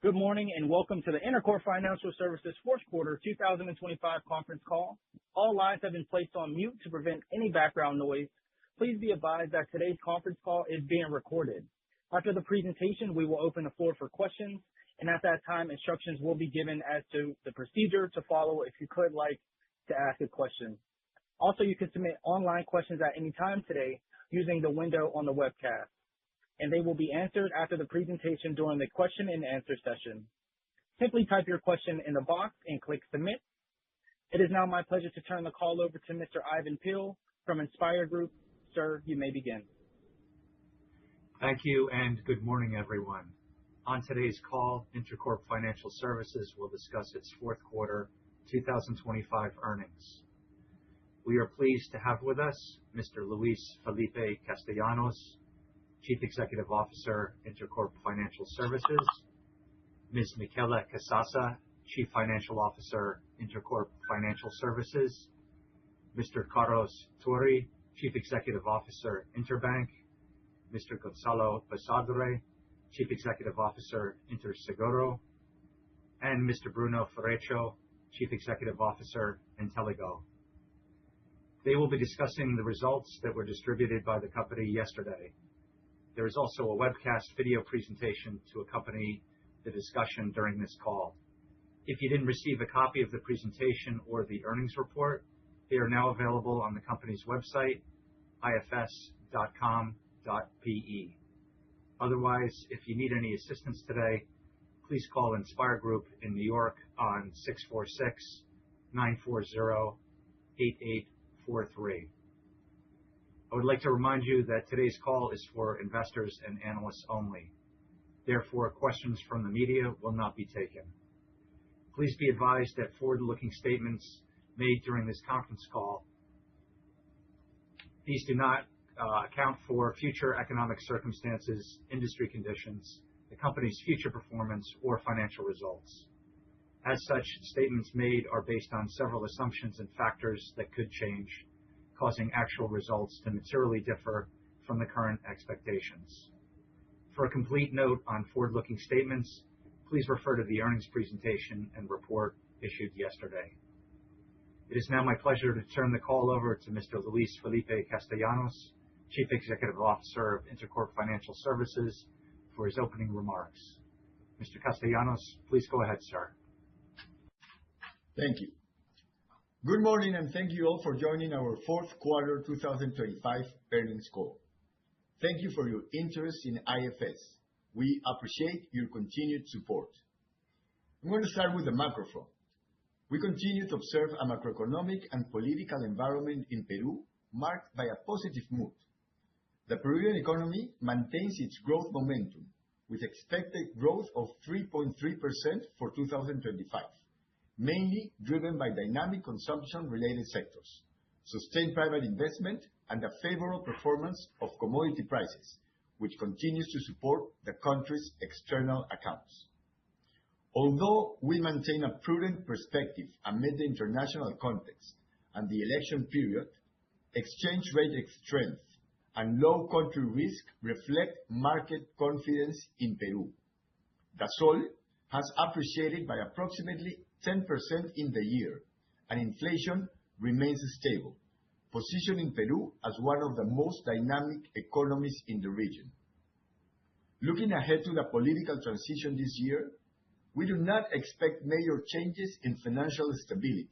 Good morning and welcome to the Intercorp Financial Services fourth quarter 2025 conference call. All lines have been placed on mute to prevent any background noise. Please be advised that today's conference call is being recorded. After the presentation, we will open the floor for questions, and at that time, instructions will be given as to the procedure to follow if you could like to ask a question. Also, you can submit online questions at any time today using the window on the webcast, and they will be answered after the presentation during the question and answer session. Simply type your question in the box and click submit. It is now my pleasure to turn the call over to Mr. Ivan Peill from Inspire Group. Sir, you may begin. Thank you and good morning, everyone. On today's call, Intercorp Financial Services will discuss its fourth quarter 2025 earnings. We are pleased to have with us Mr. Luis Felipe Castellanos, Chief Executive Officer, Intercorp Financial Services, Ms. Michela Casassa, Chief Financial Officer, Intercorp Financial Services, Mr. Carlos Tori, Chief Executive Officer, Interbank, Mr. Gonzalo Basadre, Chief Executive Officer, Interseguro, and Mr. Bruno Ferreccio, Chief Executive Officer, Inteligo. They will be discussing the results that were distributed by the company yesterday. There is also a webcast video presentation to accompany the discussion during this call. If you didn't receive a copy of the presentation or the earnings report, they are now available on the company's website, ifs.com.pe. Otherwise, if you need any assistance today, please call Inspire Group in New York on 646-940-8843. I would like to remind you that today's call is for investors and analysts only. Therefore, questions from the media will not be taken. Please be advised that forward-looking statements made during this conference call, these do not account for future economic circumstances, industry conditions, the company's future performance, or financial results. As such, statements made are based on several assumptions and factors that could change, causing actual results to materially differ from the current expectations. For a complete note on forward-looking statements, please refer to the earnings presentation and report issued yesterday. It is now my pleasure to turn the call over to Mr. Luis Felipe Castellanos, Chief Executive Officer of Intercorp Financial Services, for his opening remarks. Mr. Castellanos, please go ahead, sir. Thank you. Good morning, and thank you all for joining our fourth quarter 2025 earnings call. Thank you for your interest in IFS. We appreciate your continued support. I'm going to start with the macro front. We continue to observe a macroeconomic and political environment in Peru marked by a positive mood. The Peruvian economy maintains its growth momentum, with expected growth of 3.3% for 2025. Mainly driven by dynamic consumption-related sectors, sustained private investment, and the favorable performance of commodity prices, which continues to support the country's external accounts. Although we maintain a prudent perspective amid the international context and the election period, exchange rate strength and low country risk reflect market confidence in Peru. The sol has appreciated by approximately 10% in the year, and inflation remains stable, positioning Peru as one of the most dynamic economies in the region. Looking ahead to the political transition this year, we do not expect major changes in financial stability.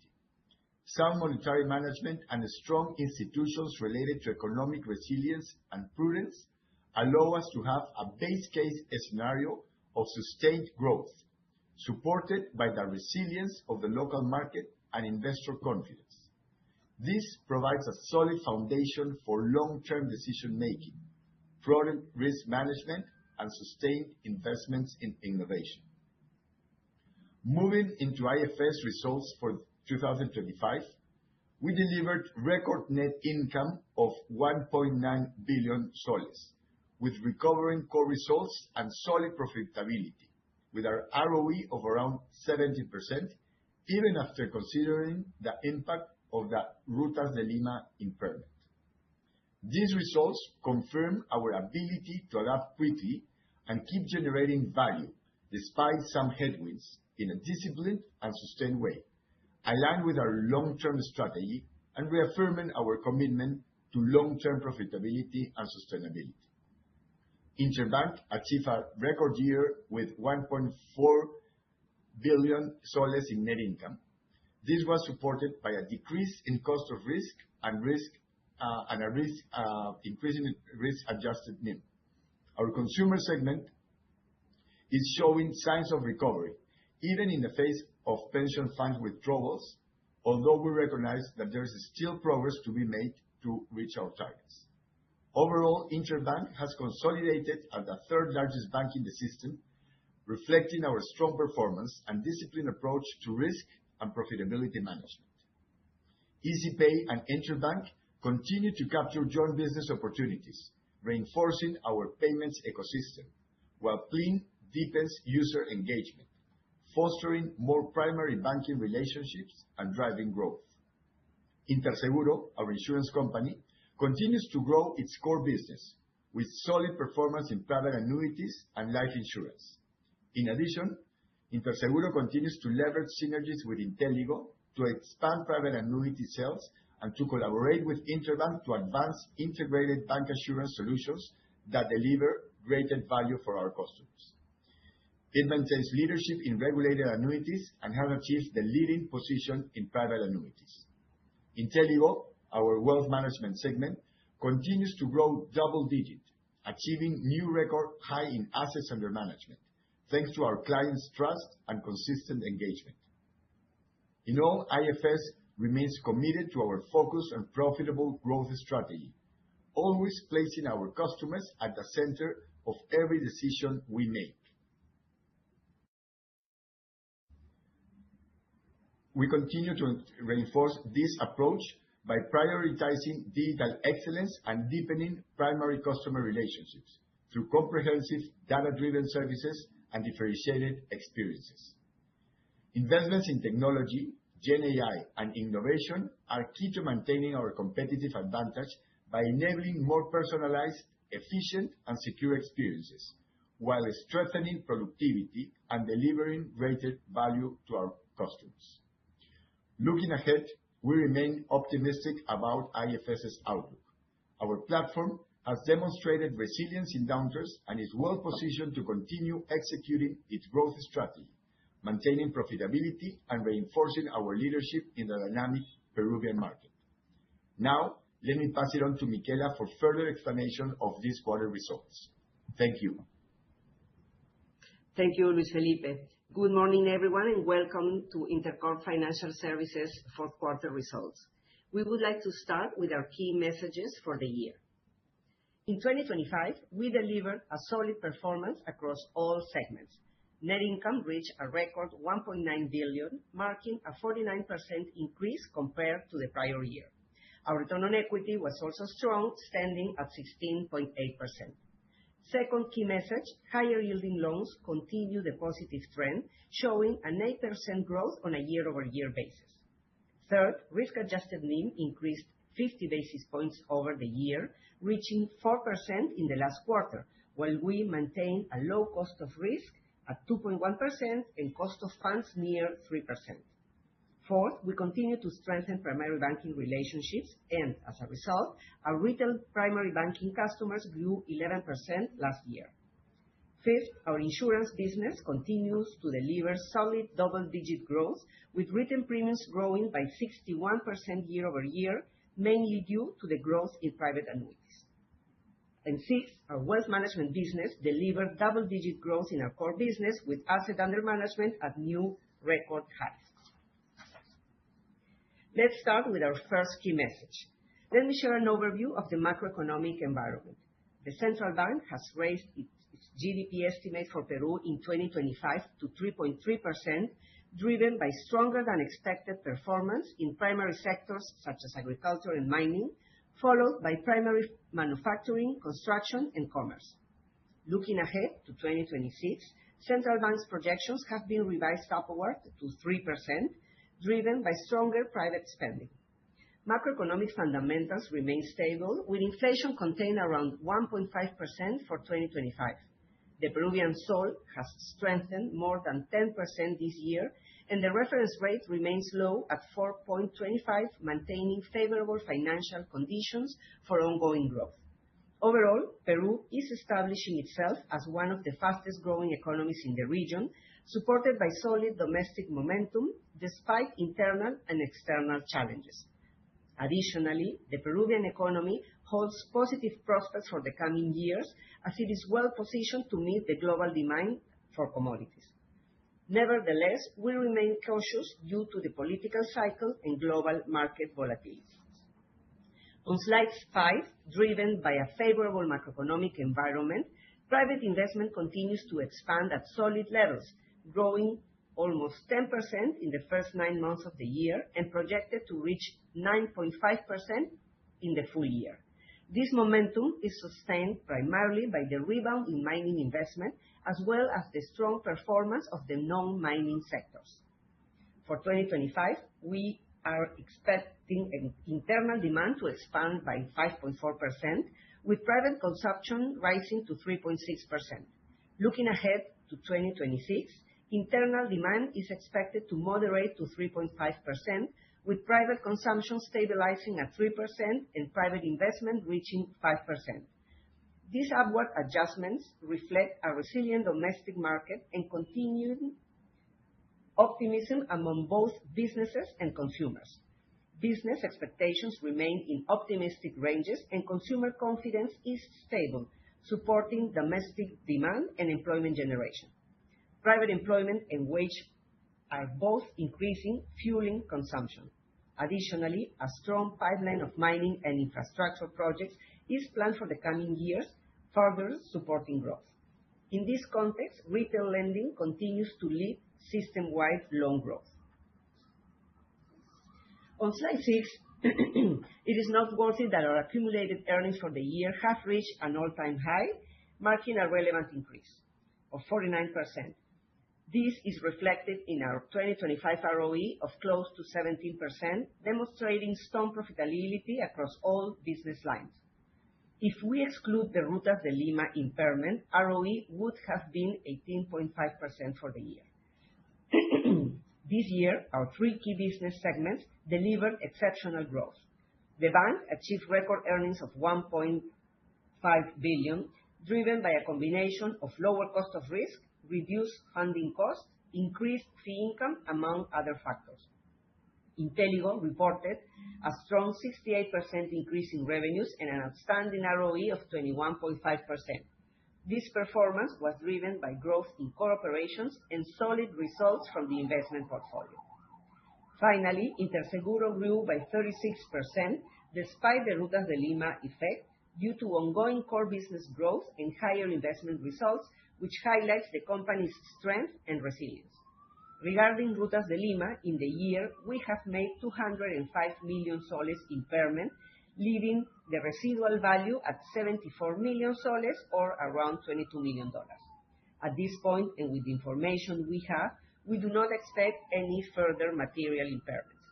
Sound monetary management and strong institutions related to economic resilience and prudence allow us to have a base case scenario of sustained growth, supported by the resilience of the local market and investor confidence. This provides a solid foundation for long-term decision-making, prudent risk management, and sustained investments in innovation. Moving into IFS results for 2025, we delivered record net income of 1.9 billion soles, with recovering core results and solid profitability, with our ROE of around 70%, even after considering the impact of the Rutas de Lima impairment. These results confirm our ability to adapt quickly and keep generating value despite some headwinds, in a disciplined and sustained way, aligned with our long-term strategy and reaffirming our commitment to long-term profitability and sustainability. Interbank achieved a record year with PEN 1.4 billion in net income. This was supported by a decrease in cost of risk and increasing risk-adjusted NIM. Our consumer segment is showing signs of recovery, even in the face of pension fund withdrawals, although we recognize that there is still progress to be made to reach our targets. Overall, Interbank has consolidated as the third-largest bank in the system, reflecting our strong performance and disciplined approach to risk and profitability management. EasyPay and Interbank continue to capture joint business opportunities, reinforcing our payments ecosystem, while Plin deepens user engagement, fostering more primary banking relationships and driving growth. Interseguro, our insurance company, continues to grow its core business with solid performance in private annuities and life insurance. In addition, Interseguro continues to leverage synergies with Inteligo to expand private annuity sales and to collaborate with Interbank to advance integrated bank assurance solutions that deliver greater value for our customers. It maintains leadership in regulated annuities and has achieved the leading position in private annuities. Inteligo, our wealth management segment, continues to grow double-digit, achieving new record high in assets under management, thanks to our clients' trust and consistent engagement. In all, IFS remains committed to our focus on profitable growth strategy, always placing our customers at the center of every decision we make. We continue to reinforce this approach by prioritizing digital excellence and deepening primary customer relationships through comprehensive data-driven services and differentiated experiences. Investments in technology, Gen AI, and innovation are key to maintaining our competitive advantage by enabling more personalized, efficient, and secure experiences, while strengthening productivity and delivering greater value to our customers. Looking ahead, we remain optimistic about IFS's outlook. Our platform has demonstrated resilience in downturns and is well positioned to continue executing its growth strategy, maintaining profitability and reinforcing our leadership in the dynamic Peruvian market. Now, let me pass it on to Michela for further explanation of this quarter results. Thank you. Thank you, Luis Felipe. Good morning, everyone, and welcome to Intercorp Financial Services fourth quarter results. We would like to start with our key messages for the year. In 2025, we delivered a solid performance across all segments. Net income reached a record PEN 1.9 billion, marking a 49% increase compared to the prior year. Our return on equity was also strong, standing at 16.8%. Second key message, higher yielding loans continue the positive trend, showing an 8% growth on a year-over-year basis. Third, risk-adjusted NIM increased 50 basis points over the year, reaching 4% in the last quarter, while we maintain a low cost of risk at 2.1% and cost of funds near 3%. Fourth, we continue to strengthen primary banking relationships, and as a result, our retail primary banking customers grew 11% last year. Fifth, our insurance business continues to deliver solid double-digit growth, with written premiums growing by 61% year-over-year, mainly due to the growth in private annuities. And sixth, our wealth management business delivered double-digit growth in our core business, with assets under management at new record highs. Let's start with our first key message. Let me share an overview of the macroeconomic environment. The central bank has raised its GDP estimate for Peru in 2025 to 3.3%, driven by stronger than expected performance in primary sectors such as agriculture and mining, followed by primary manufacturing, construction, and commerce. Looking ahead to 2026, central bank's projections have been revised upward to 3%, driven by stronger private spending. Macroeconomic fundamentals remain stable, with inflation contained around 1.5% for 2025. The Peruvian sol has strengthened more than 10% this year, and the reference rate remains low at 4.25, maintaining favorable financial conditions for ongoing growth. Overall, Peru is establishing itself as one of the fastest-growing economies in the region, supported by solid domestic momentum despite internal and external challenges. Additionally, the Peruvian economy holds positive prospects for the coming years as it is well positioned to meet the global demand for commodities. Nevertheless, we remain cautious due to the political cycle and global market volatility. On slide 5, driven by a favorable macroeconomic environment, private investment continues to expand at solid levels, growing almost 10% in the first 9 months of the year and projected to reach 9.5% in the full year. This momentum is sustained primarily by the rebound in mining investment, as well as the strong performance of the non-mining sectors. For 2025, we are expecting internal demand to expand by 5.4%, with private consumption rising to 3.6%. Looking ahead to 2026, internal demand is expected to moderate to 3.5%, with private consumption stabilizing at 3% and private investment reaching 5%. These upward adjustments reflect a resilient domestic market and continued optimism among both businesses and consumers. Business expectations remain in optimistic ranges, and consumer confidence is stable, supporting domestic demand and employment generation. Private employment and wage are both increasing, fueling consumption. Additionally, a strong pipeline of mining and infrastructure projects is planned for the coming years, further supporting growth. In this context, retail lending continues to lead system-wide loan growth. On slide 6, it is noteworthy that our accumulated earnings for the year have reached an all-time high, marking a relevant increase of 49%. This is reflected in our 2025 ROE of close to 17%, demonstrating strong profitability across all business lines. If we exclude the Rutas de Lima impairment, ROE would have been 18.5% for the year. This year, our 3 key business segments delivered exceptional growth. The bank achieved record earnings of 1.5 billion, driven by a combination of lower cost of risk, reduced funding costs, increased fee income, among other factors. Inteligo reported a strong 68% increase in revenues and an outstanding ROE of 21.5%. This performance was driven by growth in core operations and solid results from the investment portfolio. Finally, Interseguro grew by 36% despite the Rutas de Lima effect due to ongoing core business growth and higher investment results, which highlights the company's strength and resilience. Regarding Rutas de Lima, in the year, we have made 205 million soles impairment, leaving the residual value at 74 million soles, or around $22 million. At this point, and with the information we have, we do not expect any further material impairments.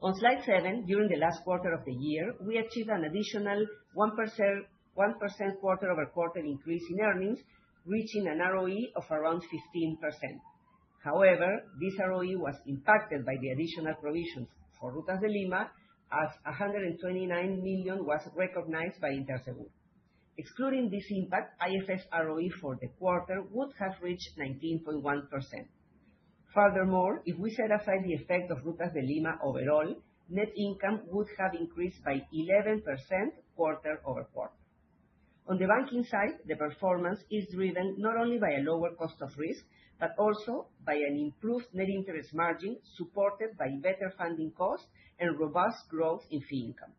On slide 7, during the last quarter of the year, we achieved an additional 1% quarter-over-quarter increase in earnings, reaching an ROE of around 15%. However, this ROE was impacted by the additional provisions for Rutas de Lima, as 129 million was recognized by Interseguro. Excluding this impact, IFS ROE for the quarter would have reached 19.1%. Furthermore, if we set aside the effect of Rutas de Lima overall, net income would have increased by 11% quarter-over-quarter. On the banking side, the performance is driven not only by a lower cost of risk, but also by an improved net interest margin, supported by better funding costs and robust growth in fee income.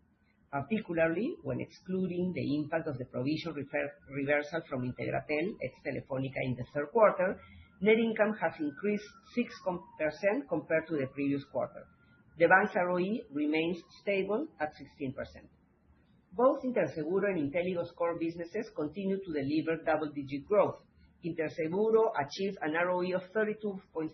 Particularly, when excluding the impact of the provision reversal from Integratel ex-Telefónica in the third quarter, net income has increased 6% compared to the previous quarter. The bank's ROE remains stable at 16%. Both Interseguro and Inteligo's core businesses continue to deliver double-digit growth. Interseguro achieved an ROE of 32.5%,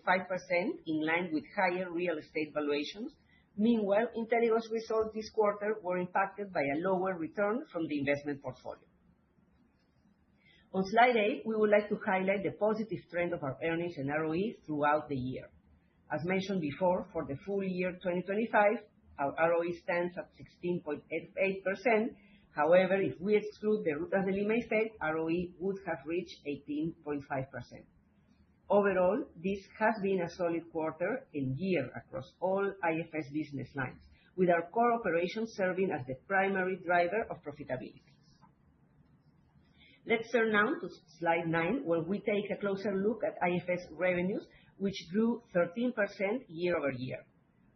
in line with higher real estate valuations. Meanwhile, Inteligo's results this quarter were impacted by a lower return from the investment portfolio. On slide 8, we would like to highlight the positive trend of our earnings and ROE throughout the year. As mentioned before, for the full year 2025, our ROE stands at 16.88%. However, if we exclude the Rutas de Lima effect, ROE would have reached 18.5%. Overall, this has been a solid quarter and year across all IFS business lines, with our core operations serving as the primary driver of profitability. Let's turn now to slide 9, where we take a closer look at IFS revenues, which grew 13% year-over-year.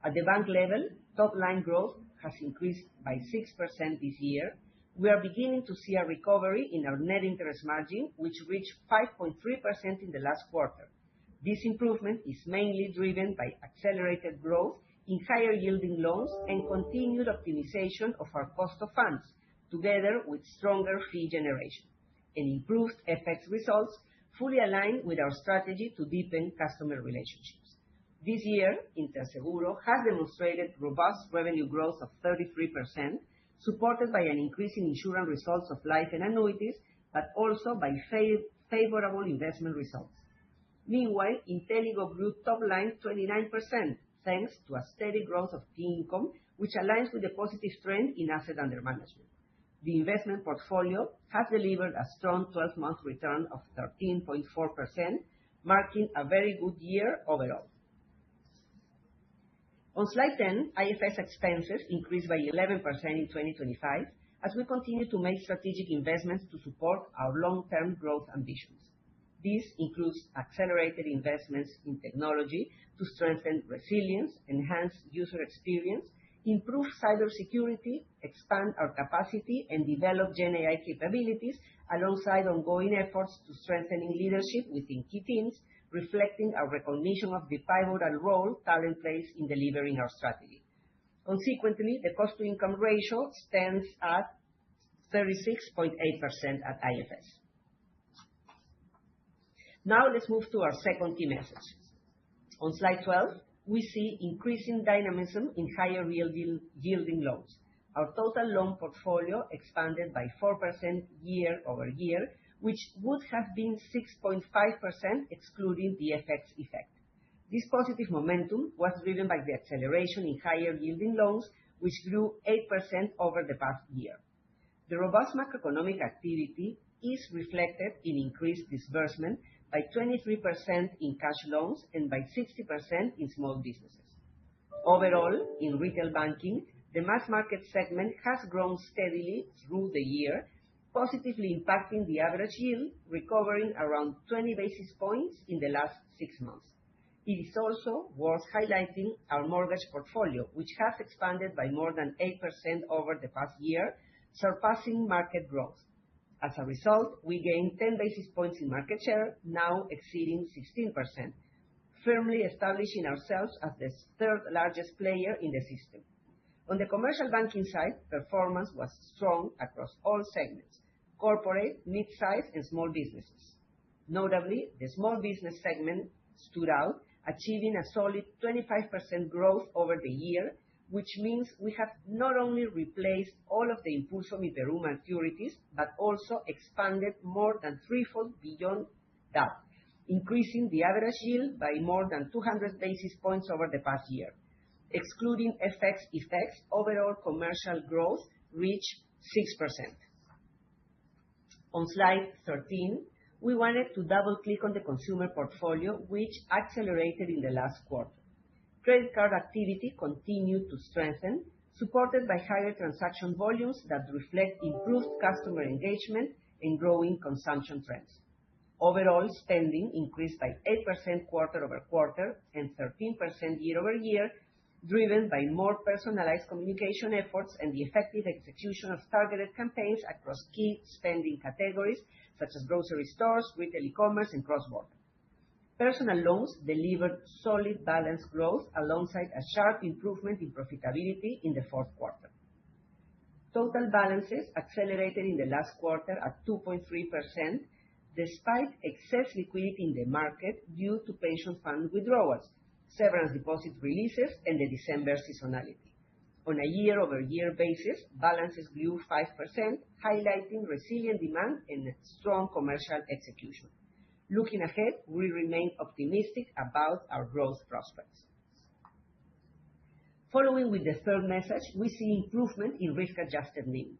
At the bank level, top-line growth has increased by 6% this year. We are beginning to see a recovery in our net interest margin, which reached 5.3% in the last quarter. This improvement is mainly driven by accelerated growth in higher-yielding loans and continued optimization of our cost of funds, together with stronger fee generation and improved FX results, fully aligned with our strategy to deepen customer relationships. This year, Interseguro has demonstrated robust revenue growth of 33%, supported by an increase in insurance results of life and annuities, but also by favorable investment results. Meanwhile, Inteligo grew top-line 29%, thanks to a steady growth of fee income, which aligns with the positive trend in asset under management. The investment portfolio has delivered a strong 12-month return of 13.4%, marking a very good year overall. On slide 10, IFS expenses increased by 11% in 2025 as we continue to make strategic investments to support our long-term growth ambitions. This includes accelerated investments in technology to strengthen resilience, enhance user experience, improve cybersecurity, expand our capacity, and develop GenAI capabilities, alongside ongoing efforts to strengthening leadership within key teams, reflecting our recognition of the pivotal role talent plays in delivering our strategy. Consequently, the cost-to-income ratio stands at 36.8% at IFS. Now let's move to our second key message. On slide 12, we see increasing dynamism in higher yielding loans. Our total loan portfolio expanded by 4% year-over-year, which would have been 6.5% excluding the FX effect. This positive momentum was driven by the acceleration in higher yielding loans, which grew 8% over the past year. The robust macroeconomic activity is reflected in increased disbursement by 23% in cash loans and by 60% in small businesses. Overall, in retail banking, the mass market segment has grown steadily through the year, positively impacting the average yield, recovering around 20 basis points in the last 6 months. It is also worth highlighting our mortgage portfolio, which has expanded by more than 8% over the past year, surpassing market growth. As a result, we gained 10 basis points in market share, now exceeding 16%, firmly establishing ourselves as the third largest player in the system. On the commercial banking side, performance was strong across all segments: corporate, mid-size, and small businesses. Notably, the small business segment stood out, achieving a solid 25% growth over the year, which means we have not only replaced all of the Impulso Mi Perú maturities, but also expanded more than threefold beyond that, increasing the average yield by more than 200 basis points over the past year. Excluding FX effects, overall commercial growth reached 6%. On slide 13, we wanted to double-click on the consumer portfolio, which accelerated in the last quarter. Credit card activity continued to strengthen, supported by higher transaction volumes that reflect improved customer engagement and growing consumption trends. Overall, spending increased by 8% quarter-over-quarter and 13% year-over-year, driven by more personalized communication efforts and the effective execution of targeted campaigns across key spending categories such as grocery stores, retail e-commerce, and cross-border. Personal loans delivered solid balance growth alongside a sharp improvement in profitability in the fourth quarter. Total balances accelerated in the last quarter at 2.3%, despite excess liquidity in the market due to pension fund withdrawals, severance deposit releases, and the December seasonality. On a year-over-year basis, balances grew 5%, highlighting resilient demand and strong commercial execution. Looking ahead, we remain optimistic about our growth prospects. Following with the third message, we see improvement in risk-adjusted NIM.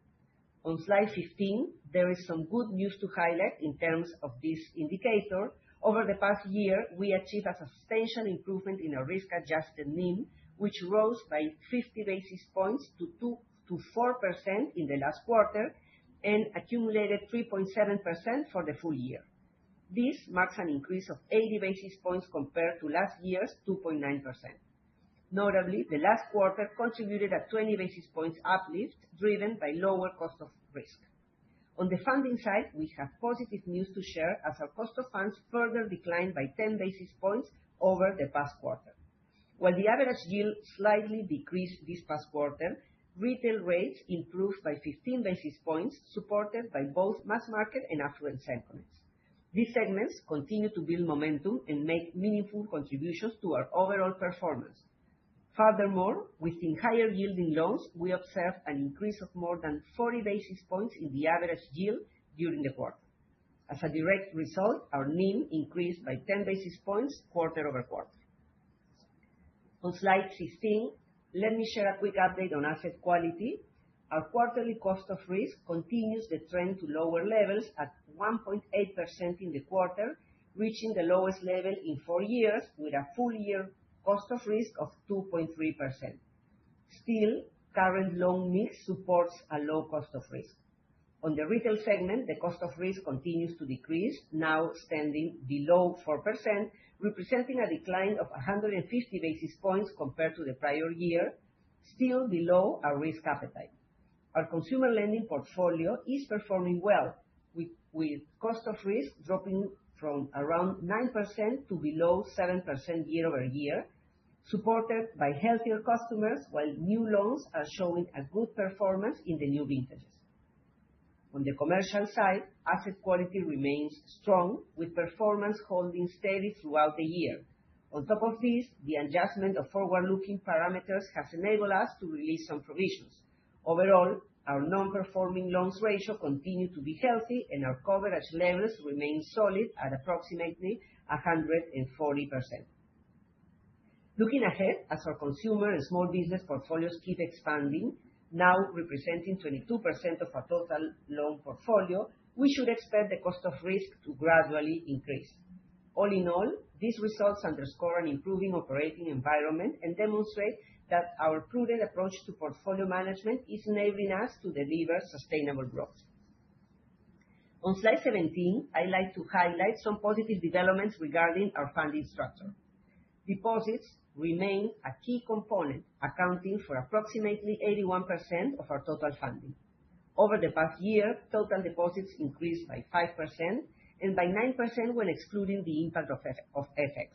On slide 15, there is some good news to highlight in terms of this indicator. Over the past year, we achieved a substantial improvement in our risk-adjusted NIM, which rose by 50 basis points to 4% in the last quarter and accumulated 3.7% for the full year. This marks an increase of 80 basis points compared to last year's 2.9%. Notably, the last quarter contributed a 20 basis points uplift driven by lower cost of risk. On the funding side, we have positive news to share as our cost of funds further declined by 10 basis points over the past quarter. While the average yield slightly decreased this past quarter, retail rates improved by 15 basis points, supported by both mass market and affluent segments. These segments continue to build momentum and make meaningful contributions to our overall performance. Furthermore, within higher yielding loans, we observed an increase of more than 40 basis points in the average yield during the quarter. As a direct result, our NIM increased by 10 basis points quarter-over-quarter. On slide 16, let me share a quick update on asset quality. Our quarterly cost of risk continues the trend to lower levels at 1.8% in the quarter, reaching the lowest level in 4 years with a full year cost of risk of 2.3%. Still, current loan mix supports a low cost of risk. On the retail segment, the cost of risk continues to decrease, now standing below 4%, representing a decline of 150 basis points compared to the prior year, still below our risk appetite. Our consumer lending portfolio is performing well, with cost of risk dropping from around 9% to below 7% year-over-year, supported by healthier customers, while new loans are showing a good performance in the new vintages. On the commercial side, asset quality remains strong, with performance holding steady throughout the year. On top of this, the adjustment of forward-looking parameters has enabled us to release some provisions. Overall, our non-performing loans ratio continued to be healthy, and our coverage levels remain solid at approximately 140%. Looking ahead, as our consumer and small business portfolios keep expanding, now representing 22% of our total loan portfolio, we should expect the cost of risk to gradually increase. All in all, these results underscore an improving operating environment and demonstrate that our prudent approach to portfolio management is enabling us to deliver sustainable growth. On slide 17, I'd like to highlight some positive developments regarding our funding structure. Deposits remain a key component, accounting for approximately 81% of our total funding. Over the past year, total deposits increased by 5% and by 9% when excluding the impact of FX.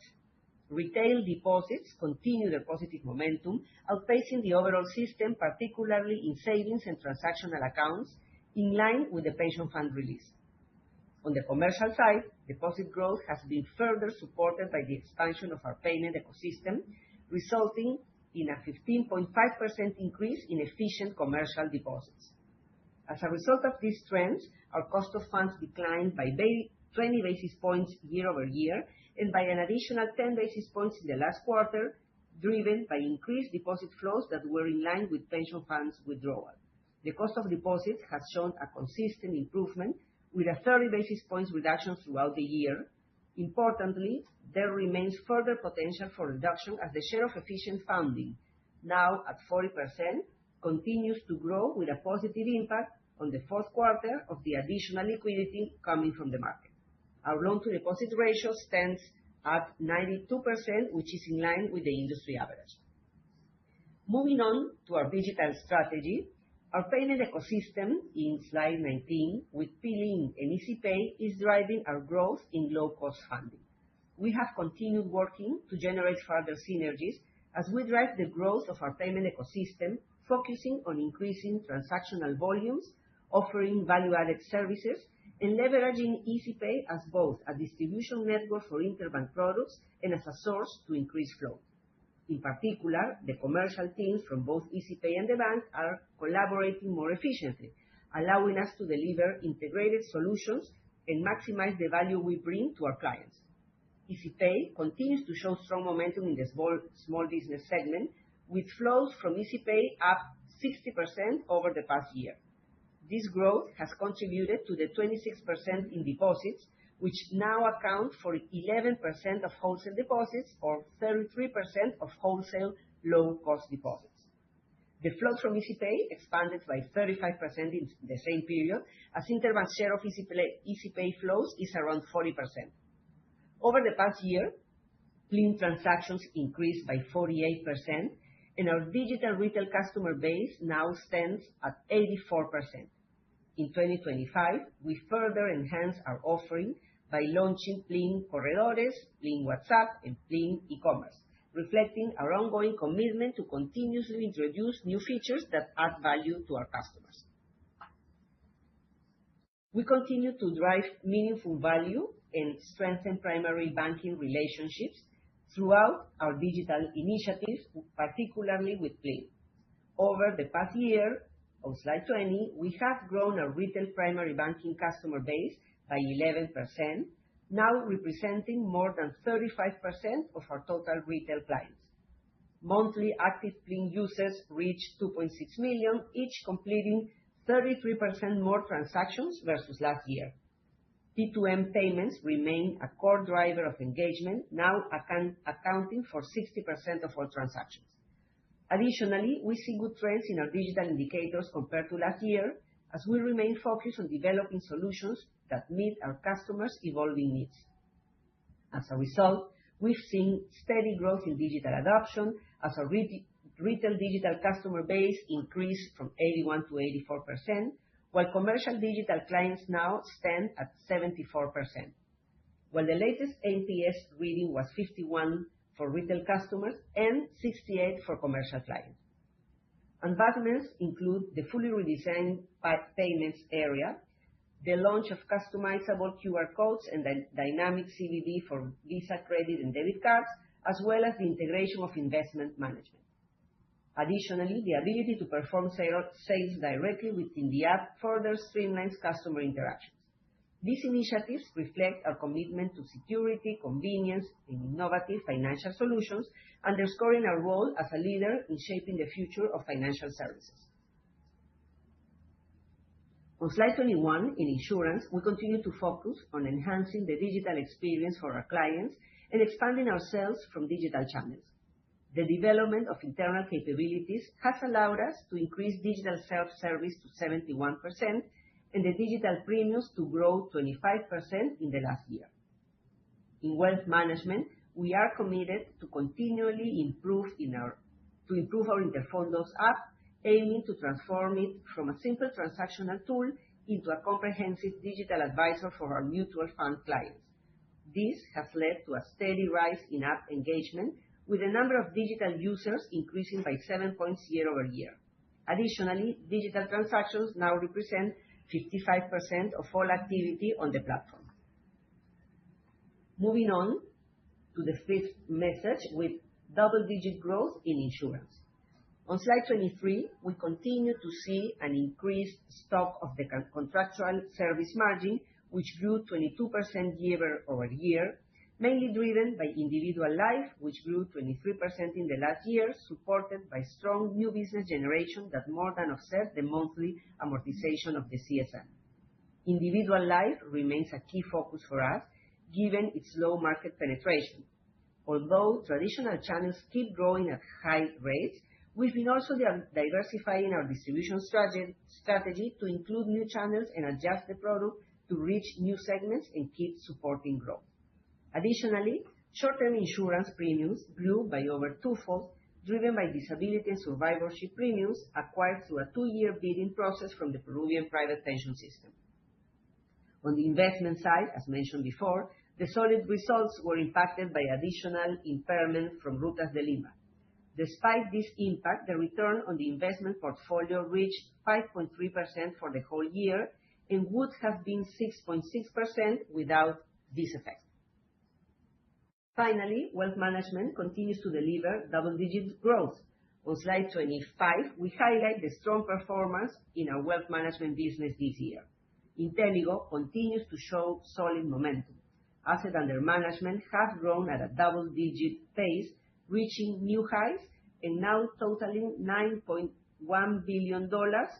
Retail deposits continue their positive momentum, outpacing the overall system, particularly in savings and transactional accounts, in line with the pension fund release. On the commercial side, deposit growth has been further supported by the expansion of our payment ecosystem, resulting in a 15.5% increase in efficient commercial deposits. As a result of these trends, our cost of funds declined by 20 basis points year-over-year and by an additional 10 basis points in the last quarter, driven by increased deposit flows that were in line with pension funds withdrawal. The cost of deposits has shown a consistent improvement, with a 30 basis points reduction throughout the year. Importantly, there remains further potential for reduction as the share of efficient funding, now at 40%, continues to grow with a positive impact on the fourth quarter of the additional liquidity coming from the market. Our loan-to-deposit ratio stands at 92%, which is in line with the industry average. Moving on to our digital strategy, our payment ecosystem in slide 19 with PLink and EasyPay is driving our growth in low-cost funding. We have continued working to generate further synergies as we drive the growth of our payment ecosystem, focusing on increasing transactional volumes, offering value-added services, and leveraging EasyPay as both a distribution network for interbank products and as a source to increase flow. In particular, the commercial teams from both EasyPay and the bank are collaborating more efficiently, allowing us to deliver integrated solutions and maximize the value we bring to our clients. EasyPay continues to show strong momentum in the small business segment, with flows from EasyPay up 60% over the past year. This growth has contributed to the 26% in deposits, which now account for 11% of wholesale deposits or 33% of wholesale low-cost deposits. The flows from EasyPay expanded by 35% in the same period, as Interbank's share of EasyPay flows is around 40%. Over the past year, PLIN transactions increased by 48%, and our digital retail customer base now stands at 84%. In 2025, we further enhanced our offering by launching PLIN Corredores, PLIN WhatsApp, and PLIN e-commerce, reflecting our ongoing commitment to continuously introduce new features that add value to our customers. We continue to drive meaningful value and strengthen primary banking relationships throughout our digital initiatives, particularly with PLIN. Over the past year, on slide 20, we have grown our retail primary banking customer base by 11%, now representing more than 35% of our total retail clients. Monthly active PLIN users reached 2.6 million, each completing 33% more transactions versus last year. P2M payments remain a core driver of engagement, now accounting for 60% of all transactions. Additionally, we see good trends in our digital indicators compared to last year, as we remain focused on developing solutions that meet our customers' evolving needs. As a result, we've seen steady growth in digital adoption as our retail digital customer base increased from 81 to 84%, while commercial digital clients now stand at 74%. While the latest NPS reading was 51 for retail customers and 68 for commercial clients. Advancements include the fully redesigned payments area, the launch of customizable QR codes and dynamic CVV for Visa credit and debit cards, as well as the integration of investment management. Additionally, the ability to perform sales directly within the app further streamlines customer interactions. These initiatives reflect our commitment to security, convenience, and innovative financial solutions, underscoring our role as a leader in shaping the future of financial services. On slide 21, in insurance, we continue to focus on enhancing the digital experience for our clients and expanding our sales from digital channels. The development of internal capabilities has allowed us to increase digital self-service to 71%, and the digital premiums to grow 25% in the last year. In wealth management, we are committed to continually improve our Interfondos app, aiming to transform it from a simple transactional tool into a comprehensive digital advisor for our mutual fund clients. This has led to a steady rise in app engagement, with the number of digital users increasing by 7 points year-over-year. Additionally, digital transactions now represent 55% of all activity on the platform. Moving on to the fifth message, with double-digit growth in insurance. On slide 23, we continue to see an increased stock of the contractual service margin, which grew 22% year-over-year, mainly driven by individual life, which grew 23% in the last year, supported by strong new business generation that more than offset the monthly amortization of the CSM. Individual life remains a key focus for us, given its low market penetration. Although traditional channels keep growing at high rates, we've been also diversifying our distribution strategy to include new channels and adjust the product to reach new segments and keep supporting growth. Additionally, short-term insurance premiums grew by over twofold, driven by disability and survivorship premiums acquired through a 2-year bidding process from the Peruvian private pension system. On the investment side, as mentioned before, the solid results were impacted by additional impairment from Rutas de Lima. Despite this impact, the return on the investment portfolio reached 5.3% for the whole year and would have been 6.6% without this effect. Finally, wealth management continues to deliver double-digit growth. On slide 25, we highlight the strong performance in our wealth management business this year. Inteligo continues to show solid momentum. Assets under management have grown at a double-digit pace, reaching new highs and now totaling $9.1 billion,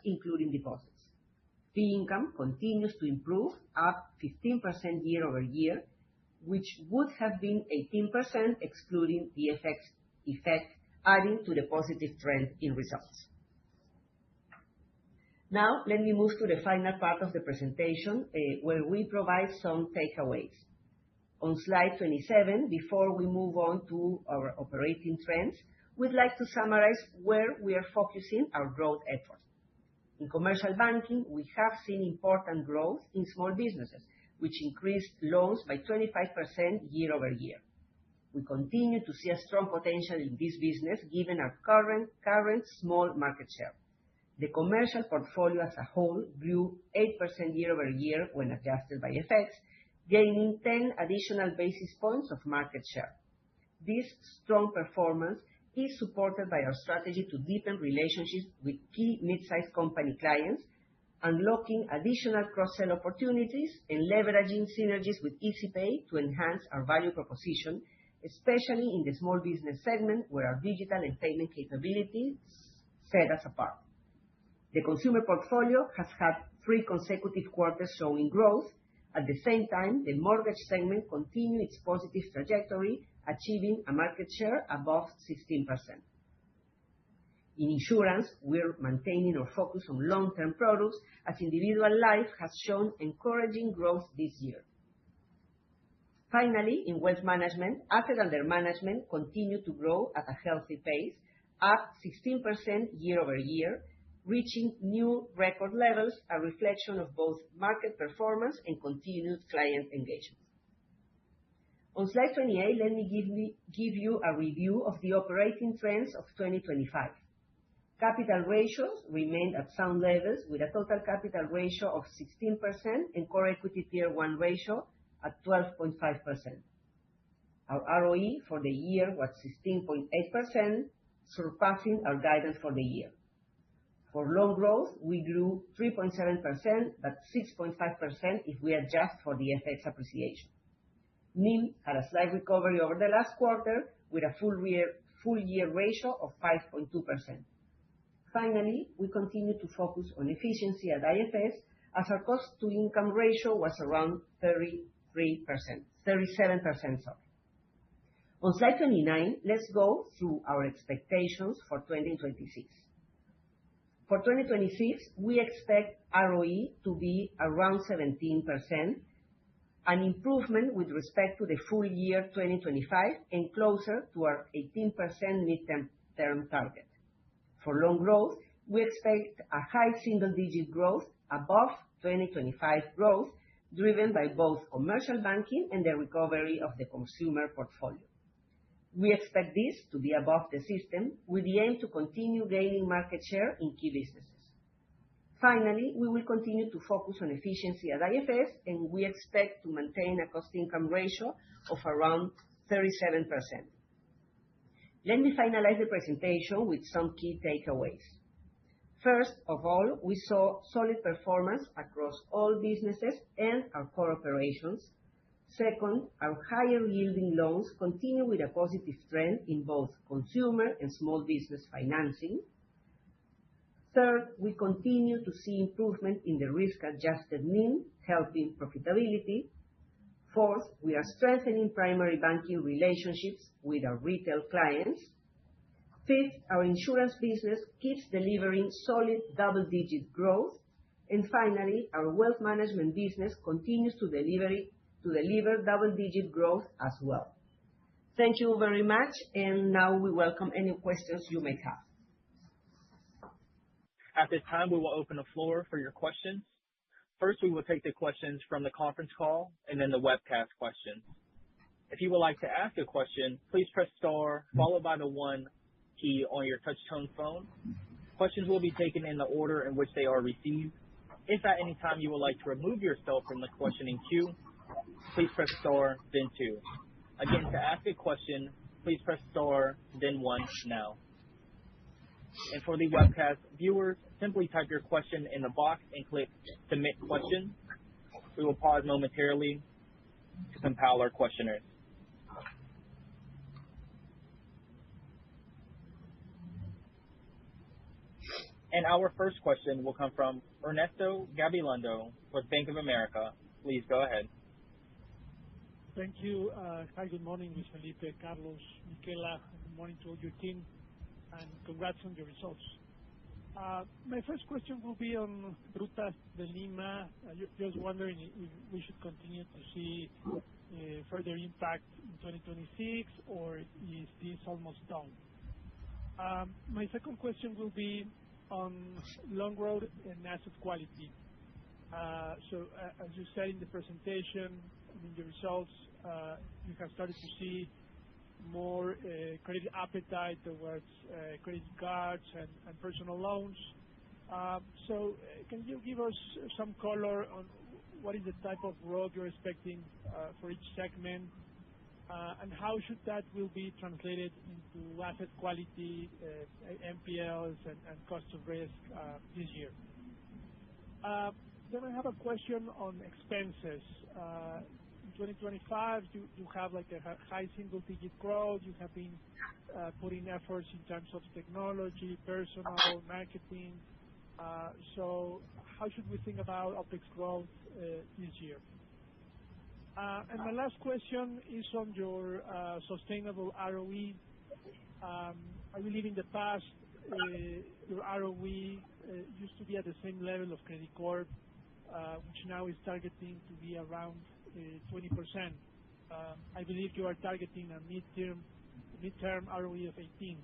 including deposits. Fee income continues to improve, up 15% year-over-year, which would have been 18% excluding the effect, adding to the positive trend in results. Now, let me move to the final part of the presentation, where we provide some takeaways. On slide 27, before we move on to our operating trends, we'd like to summarize where we are focusing our growth efforts. In commercial banking, we have seen important growth in small businesses, which increased loans by 25% year-over-year. We continue to see a strong potential in this business given our current small market share. The commercial portfolio as a whole grew 8% year-over-year when adjusted by effects, gaining 10 additional basis points of market share. This strong performance is supported by our strategy to deepen relationships with key mid-sized company clients, unlocking additional cross-sell opportunities and leveraging synergies with EasyPay to enhance our value proposition, especially in the small business segment where our digital and payment capabilities set us apart. The consumer portfolio has had 3 consecutive quarters showing growth. At the same time, the mortgage segment continued its positive trajectory, achieving a market share above 16%. In insurance, we're maintaining our focus on long-term products as individual life has shown encouraging growth this year. Finally, in wealth management, assets under management continue to grow at a healthy pace, up 16% year-over-year, reaching new record levels, a reflection of both market performance and continued client engagement. On slide 28, let me give you a review of the operating trends of 2025. Capital ratios remained at sound levels with a total capital ratio of 16% and core equity tier 1 ratio at 12.5%. Our ROE for the year was 16.8%, surpassing our guidance for the year. For loan growth, we grew 3.7%, but 6.5% if we adjust for the FX appreciation. NIM had a slight recovery over the last quarter with a full year ratio of 5.2%. Finally, we continue to focus on efficiency at IFS as our cost-to-income ratio was around 37%. On slide 29, let's go through our expectations for 2026. For 2026, we expect ROE to be around 17%, an improvement with respect to the full year 2025 and closer to our 18% midterm target. For loan growth, we expect a high single-digit growth above 2025 growth, driven by both commercial banking and the recovery of the consumer portfolio. We expect this to be above the system with the aim to continue gaining market share in key businesses. Finally, we will continue to focus on efficiency at IFS, and we expect to maintain a cost-income ratio of around 37%. Let me finalize the presentation with some key takeaways. First of all, we saw solid performance across all businesses and our core operations. Second, our higher yielding loans continue with a positive trend in both consumer and small business financing. Third, we continue to see improvement in the risk-adjusted NIM, helping profitability. Fourth, we are strengthening primary banking relationships with our retail clients. Fifth, our insurance business keeps delivering solid double-digit growth. And finally, our wealth management business continues to deliver double-digit growth as well. Thank you very much, and now we welcome any questions you may have. At this time, we will open the floor for your questions. First, we will take the questions from the conference call and then the webcast questions. If you would like to ask a question, please press star followed by the 1 key on your touch-tone phone. Questions will be taken in the order in which they are received. If at any time you would like to remove yourself from the questioning queue, please press star, then 2. Again, to ask a question, please press star, then one now. And for the webcast viewers, simply type your question in the box and click Submit Question. We will pause momentarily to compile our questioners. And our first question will come from Ernesto Gabilondo with Bank of America. Please go ahead. Thank you. Hi, good morning, Luis Felipe, Carlos, Michela. Good morning to all your team, and congrats on your results. My first question will be on Rutas de Lima. Just wondering if we should continue to see further impact in 2026, or is this almost done? My second question will be on loan growth and asset quality. So, as you said in the presentation, in the results, you have started to see more credit appetite towards credit cards and personal loans. So, can you give us some color on what is the type of growth you're expecting for each segment, and how should that will be translated into asset quality, NPLs, and cost of risk this year? Then I have a question on expenses. In 2025, you have like a high single-digit growth. You have been putting efforts in terms of technology, personnel, marketing. So how should we think about OpEx growth this year? And my last question is on your sustainable ROE. I believe in the past, your ROE used to be at the same level of Credicorp, which now is targeting to be around 20%. I believe you are targeting a midterm ROE of 18.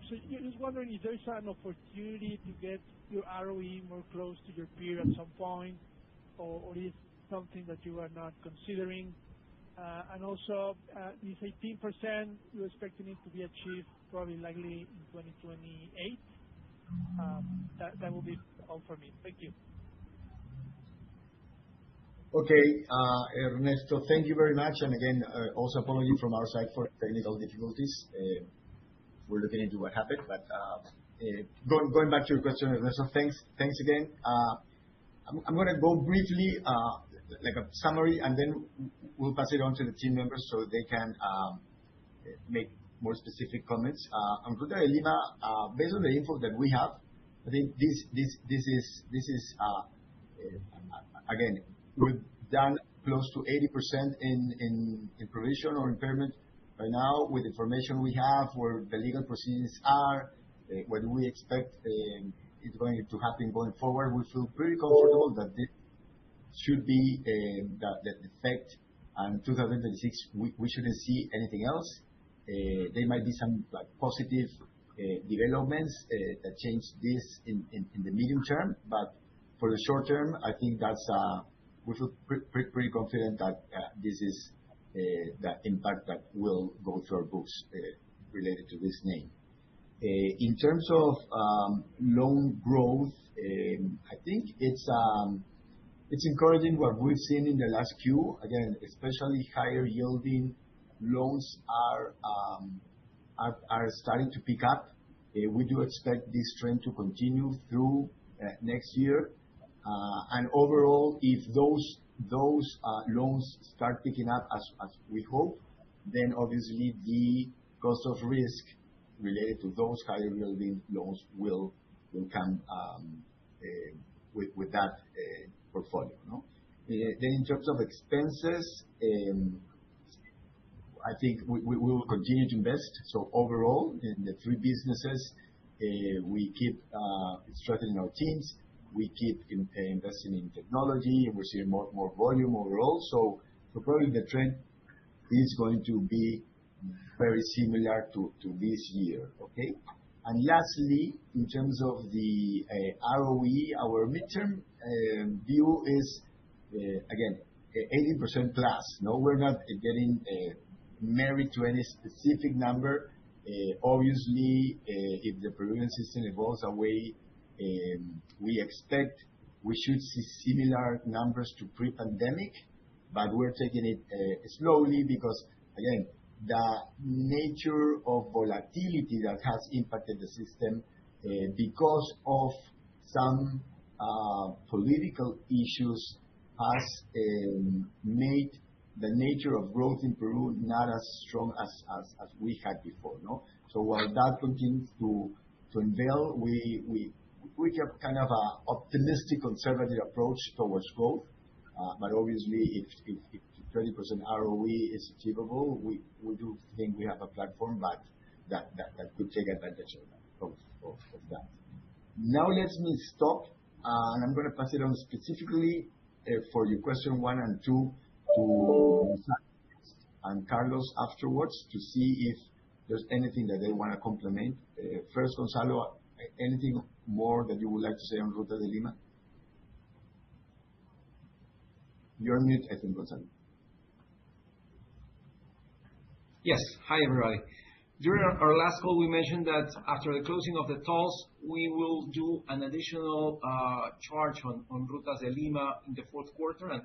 So just wondering if there's an opportunity to get your ROE more close to your peer at some point, or is something that you are not considering? And also, this 18%, you're expecting it to be achieved probably likely in 2028? That will be all for me. Thank you. Okay, Ernesto, thank you very much. And again, also apology from our side for technical difficulties. We're looking into what happened, but going back to your question, Ernesto, thanks again. I'm going to go briefly, like a summary, and then we'll pass it on to the team members so they can make more specific comments. On Ruta de Lima, based on the info that we have, I think this is again, we've done close to 80% in provision or impairment right now. With the information we have, where the legal proceedings are, what we expect is going to happen going forward, we feel pretty comfortable that this should be the effect. And 2026, we shouldn't see anything else. There might be some like positive developments that change this in the medium term, but for the short term, I think that's we feel pretty confident that this is the impact that will go through our books related to this name. In terms of loan growth, I think it's encouraging what we've seen in the last Q. Again, especially higher yielding loans are starting to pick up. We do expect this trend to continue through next year. And overall, if those loans start picking up as we hope, then obviously the cost of risk related to those higher yielding loans will come with that portfolio, no? Then in terms of expenses, I think we will continue to invest. So overall, in the three businesses, we keep strengthening our teams. We keep investing in technology, and we're seeing more volume overall. So probably the trend is going to be very similar to this year, okay? And lastly, in terms of the ROE, our midterm view is again 18% plus. No, we're not getting married to any specific number. Obviously, if the Peruvian system evolves away, we expect we should see similar numbers to pre-pandemic. but we're taking it slowly because, again, the nature of volatility that has impacted the system because of some political issues has made the nature of growth in Peru not as strong as we had before, no? So while that continues to unveil, we have kind of a optimistic, conservative approach towards growth. But obviously, if 20% ROE is achievable, we do think we have a platform, but that could take advantage of that. Now let me stop, and I'm going to pass it on specifically for your question 1 and 2 to and Carlos afterwards to see if there's anything that they want to complement. First, Gonzalo, anything more that you would like to say on Ruta de Lima? You're on mute, I think, Gonzalo. Yes. Hi, everybody. During our last call, we mentioned that after the closing of the tolls, we will do an additional charge on Rutas de Lima in the fourth quarter, and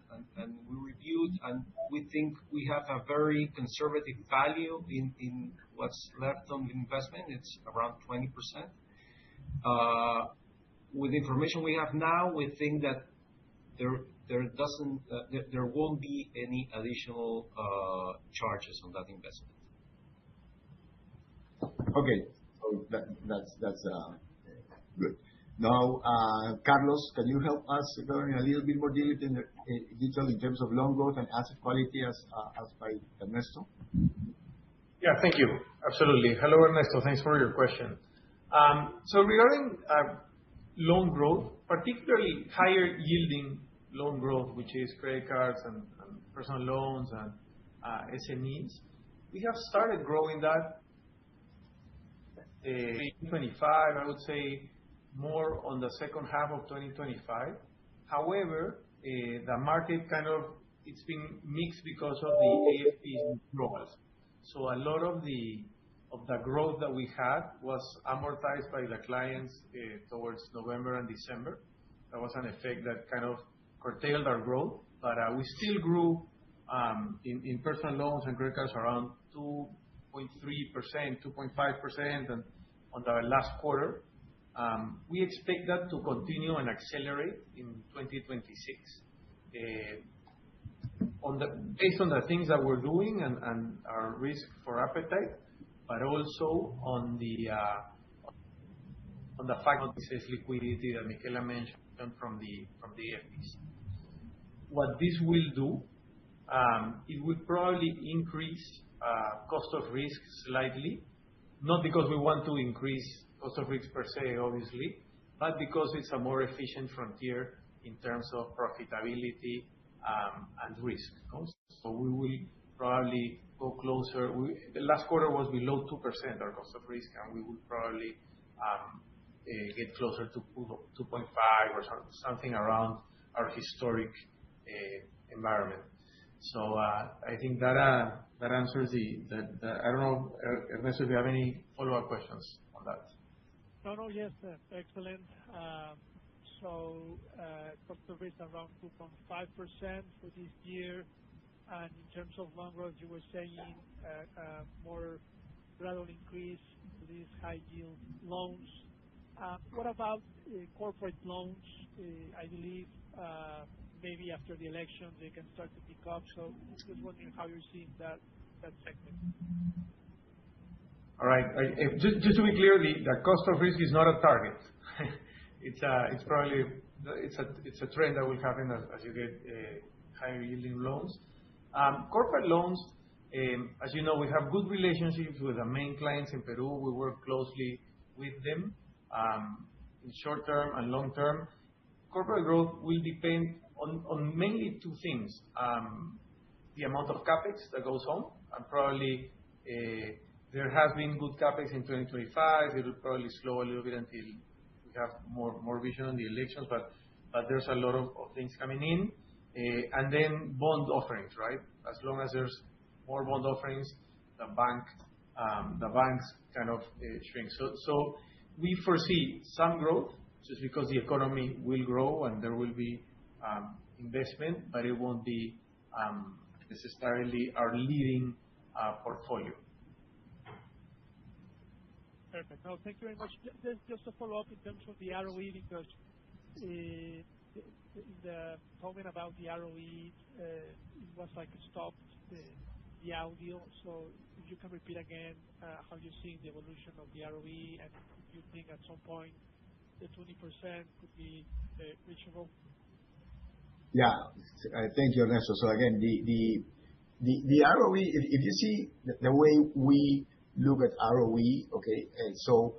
we reviewed, and we think we have a very conservative value in what's left on the investment. It's around 20%. With the information we have now, we think that there won't be any additional charges on that investment. Okay, so that's good. Now, Carlos, can you help us go in a little bit more detail in terms of loan growth and asset quality as by Ernesto? Yeah, thank you. Absolutely. Hello, Ernesto. Thanks for your question. So regarding loan growth, particularly higher yielding loan growth, which is credit cards and personal loans and SMEs, we have started growing that in 2025, I would say more on the second half of 2025. However, the market it's been mixed because of the AFP withdrawals. So a lot of the growth that we had was amortized by the clients towards November and December. That was an effect that kind of curtailed our growth, but we still grew in personal loans and credit cards around 2.3%, 2.5%, and on the last quarter. We expect that to continue and accelerate in 2026. Based on the things that we're doing and our risk for appetite, but also on the fact of this liquidity that Michela mentioned from the AFPs. What this will do, it will probably increase cost of risk slightly, not because we want to increase cost of risk per se, obviously, but because it's a more efficient frontier in terms of profitability and risk. So we will probably go closer. The last quarter was below 2%, our cost of risk, and we will probably get closer to 2.5 or something around our historic environment. So I think that answers I don't know, Ernesto, if you have any follow-up questions on that. No, yes, excellent. So cost of risk around 2.5% for this year. And in terms of loan growth, you were saying more gradual increase to these high yield loans. What about corporate loans? I believe maybe after the election they can start to pick up. So just wondering how you're seeing that segment. All right. Just to be clear, the cost of risk is not a target. It's probably a trend that will happen as you get higher yielding loans. Corporate loans, as you know, we have good relationships with the main clients in Peru. We work closely with them in short term and long term. Corporate growth will depend on mainly two things: the amount of capex that goes on, and probably there has been good capex in 2025. It will probably slow a little bit until we have more vision on the elections, but there's a lot of things coming in. And then bond offerings, right? As long as there's more bond offerings, the banks kind of shrink. So we foresee some growth just because the economy will grow and there will be investment, but it won't be necessarily our leading portfolio. Perfect. No, thank you very much. Just to follow up in terms of the ROE, because in the comment about the ROE, it was like stopped the audio. So if you can repeat again how you're seeing the evolution of the ROE, and if you think at some point the 20% could be reachable. Yeah. Thank you, Ernesto. So again, the ROE, if you see the way we look at ROE, okay, so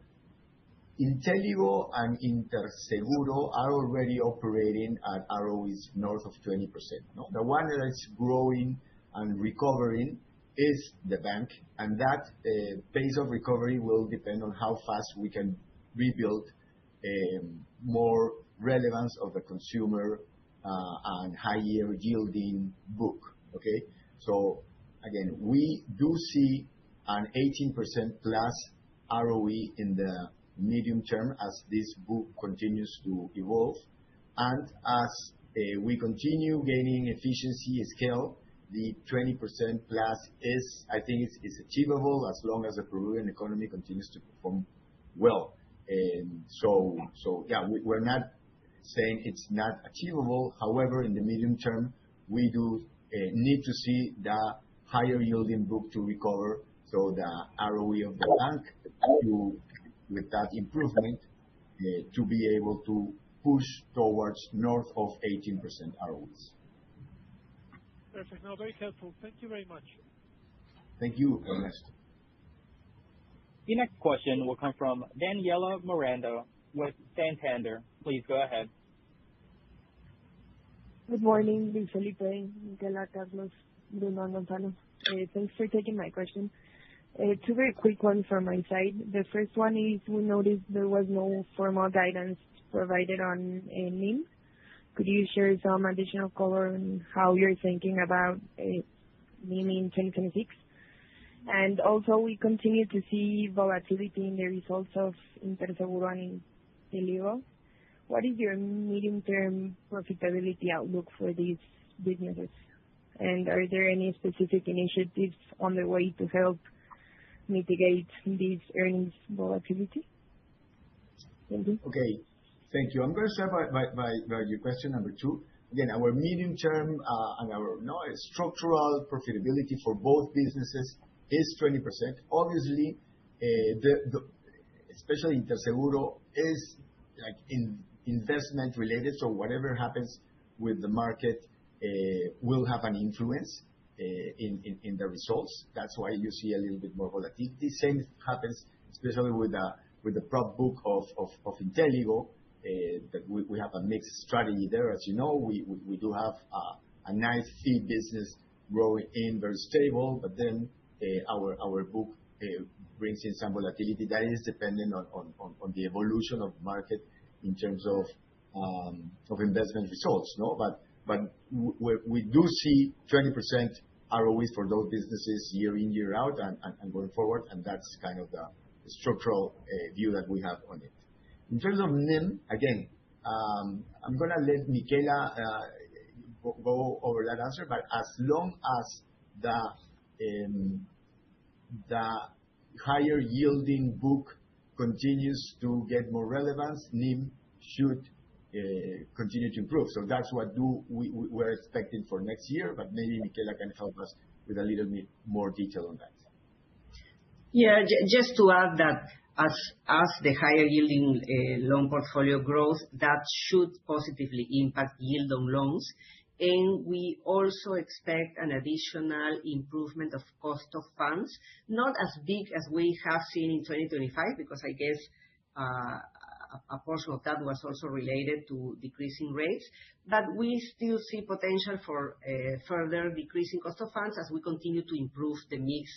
Inteligo and Interseguro are already operating at ROEs north of 20%. No? The one that is growing and recovering is the bank, and that pace of recovery will depend on how fast we can rebuild more relevance of the consumer and higher yielding book. Okay, so again, we do see an 18% plus ROE in the medium term as this book continues to evolve, and as we continue gaining efficiency scale, the 20% plus is, I think, it's achievable as long as the Peruvian economy continues to perform well. And so yeah, we're not saying it's not achievable. However, in the medium term, we do need to see the higher yielding book to recover, so the ROE of the bank with that improvement to be able to push towards north of 18% ROEs. Perfect. No, very helpful. Thank you very much. Thank you, Ernesto. The next question will come from Daniela Miranda with Santander. Please go ahead. Good morning, Luis Felipe, Michela, Carlos, Bruno, and Gonzalo. Thanks for taking my question. Two very quick ones from my side. The first one is, we noticed there was no formal guidance provided on NIM. Could you share some additional color on how you're thinking about NIM in 2026? And also, we continue to see volatility in the results of Interseguro and Inteligo. What is your medium-term profitability outlook for these businesses? And are there any specific initiatives on the way to help mitigate this earnings volatility? Thank you. Okay, thank you. I'm going to start by your question number two. Again, our medium term and our structural profitability for both businesses is 20%. Obviously, especially Interseguro is like investment related, so whatever happens with the market will have an influence in the results. That's why you see a little bit more volatility. Same happens especially with the prop book of Inteligo, that we have a mixed strategy there. As you know, we do have a nice fee business growing in, very stable, but then our book brings in some volatility that is dependent on the evolution of the market in terms of investment results. No, but we do see 20% ROEs for those businesses year in, year out, and going forward, and that's kind of the structural view that we have on it. In terms of NIM, again, I'm going to let Michela go over that answer, but as long as the higher yielding book continues to get more relevance, NIM should continue to improve. So that's what we're expecting for next year, but maybe Michela can help us with a little bit more detail on that. Yeah, just to add that as the higher yielding loan portfolio grows, that should positively impact yield on loans. And we also expect an additional improvement of cost of funds, not as big as we have seen in 2025, because I guess a portion of that was also related to decreasing rates. But we still see potential for further decreasing cost of funds as we continue to improve the mix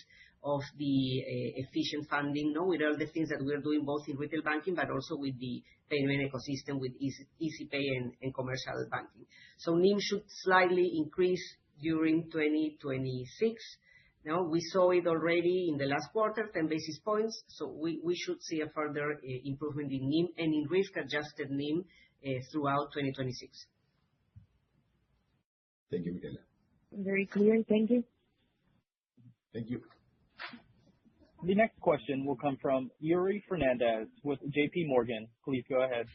of the efficient funding, with all the things that we're doing both in retail banking, but also with the payment ecosystem with EasyPay and commercial banking. So NIM should slightly increase during 2026. Now, we saw it already in the last quarter, 10 basis points. So we should see a further improvement in NIM and in risk-adjusted NIM throughout 2026. Thank you, Michela. Very clear. Thank you. Thank you. The next question will come from Yuri Fernandez with JP Morgan. Please go ahead.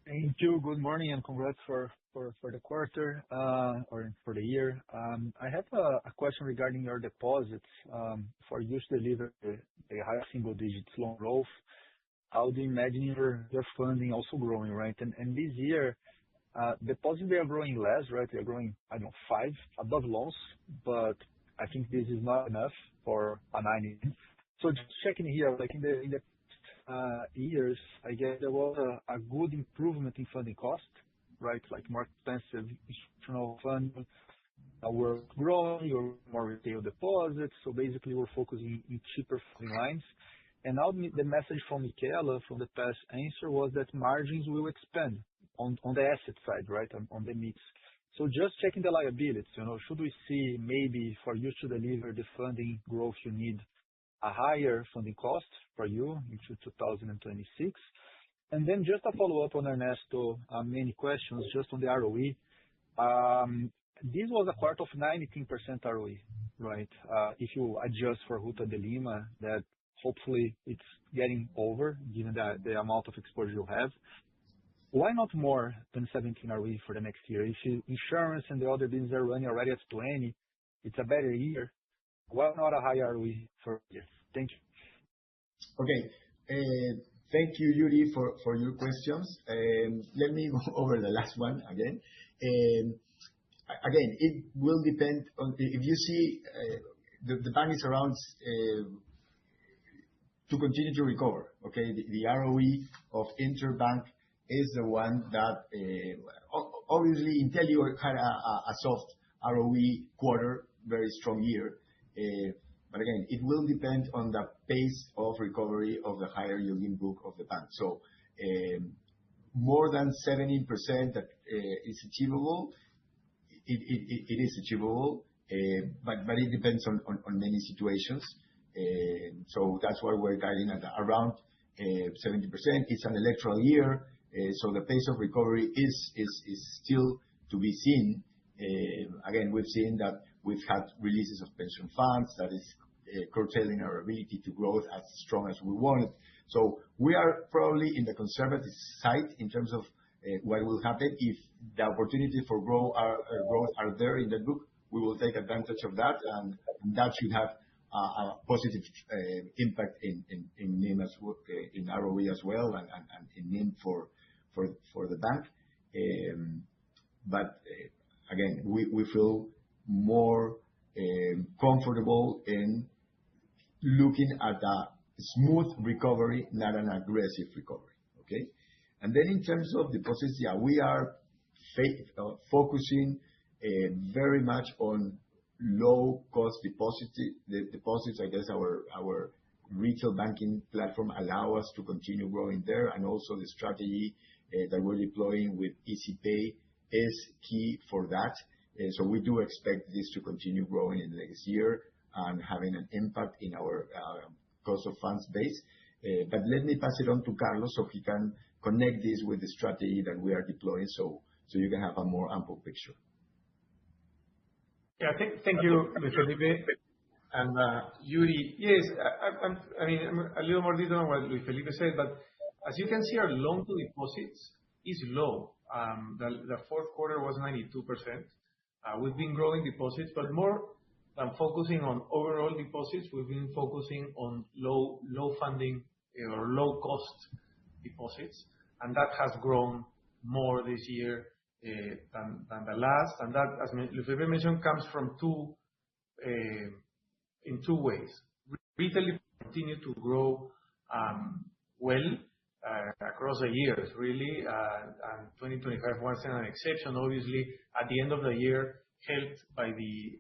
Thank you. Good morning and congrats for the quarter or for the year. I have a question regarding your deposits. For you to deliver a high single digits loan growth, how do you imagine your funding also growing, right? And this year, deposits, they are growing less, right? They are growing, I don't know, 5 above loans, but I think this is not enough for a 90. So just checking here, like in the years, I guess there was a good improvement in funding cost, right? Like more expensive institutional funding were growing or more retail deposits. So basically, we're focusing in cheaper funding lines. And now the message from Michela from the past answer was that margins will expand on the asset side, right? On the mix. So just checking the liabilities, should we see maybe for you to deliver the funding growth, you need a higher funding cost for you into 2026? And then just a follow-up on Ernesto, many questions just on the ROE. This was a quarter of 19% ROE, right? If you adjust for Ruta de Lima, that hopefully it's getting over given the amount of exposure you have. Why not more than 17 ROE for the next year? If insurance and the other businesses are running already at 20, it's a better year. Why not a higher ROE for years? Thank you. Okay. Thank you, Yuri, for your questions. Let me go over the last one again. Again, it will depend on if you see the bank is around to continue to recover. Okay, the ROE of Interbank is the one that obviously Intelio had a soft ROE quarter, very strong year. But again, it will depend on the pace of recovery of the higher yielding book of the bank. So more than 17% that is achievable. It is achievable, but it depends on many situations. So that's why we're guiding at around 70%. It's an electoral year, so the pace of recovery is still to be seen. Again, we've seen that we've had releases of pension funds that is curtailing our ability to grow as strong as we wanted. So we are probably in the conservative side in terms of what will happen if the opportunity for growth are there in the book. We will take advantage of that, and that should have a positive impact in NIM as well, in ROE as well, and in NIM for the bank. But again, we feel more comfortable in looking at a smooth recovery, not an aggressive recovery. Okay, and then in terms of deposits, yeah, we are focusing very much on low cost deposits. I guess our retail banking platform allow us to continue growing there, and also the strategy that we're deploying with EasyPay is key for that. So we do expect this to continue growing in the next year and having an impact in our cost of funds base. But let me pass it on to Carlos so he can connect this with the strategy that we are deploying, so you can have a more ample picture. Yeah, thank you, Luis Felipe. And Yuri, yes, I mean, a little more detail on what Luis Felipe said, but as you can see, our loan to deposits is low. The fourth quarter was 92%. We've been growing deposits, but more than focusing on overall deposits, we've been focusing on low funding or low cost deposits, and that has grown more this year than the last. And that, as Luis Felipe mentioned, comes from in two ways. Retail continue to grow well across the years, really, and 2025 was an exception, obviously, at the end of the year, helped by the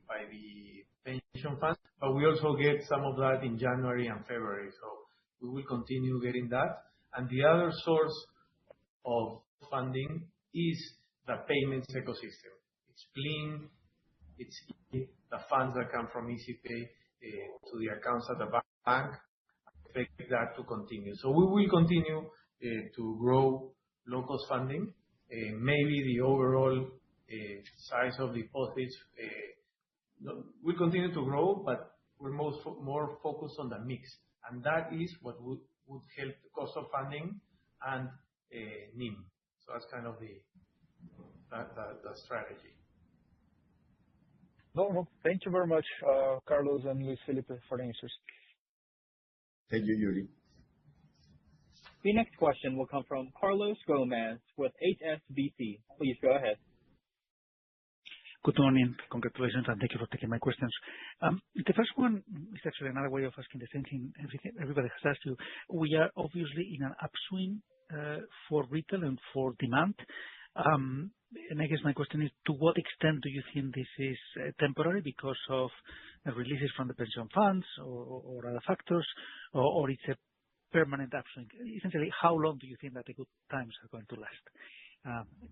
pension fund, but we also get some of that in January and February, so we will continue getting that. And the other source of funding is the payments ecosystem. It's Plin, it's the funds that come from EasyPay to the accounts at the bank. I expect that to continue. So we will continue to grow low-cost funding. Maybe the overall size of deposits will continue to grow, but we're more focused on the mix, and that is what would help the cost of funding and NIM. So that's kind of the strategy. No. Thank you very much, Carlos and Luis Felipe, for the answers. Thank you, Yuri. The next question will come from Carlos Gomez with HSBC. Please go ahead. Good morning. Congratulations, and thank you for taking my questions. The first one is actually another way of asking the same thing everybody has asked you. We are obviously in an upswing for retail and for demand. And I guess my question is, to what extent do you think this is temporary because of releases from the pension funds or other factors, or it's a permanent upswing? Essentially, how long do you think that the good times are going to last?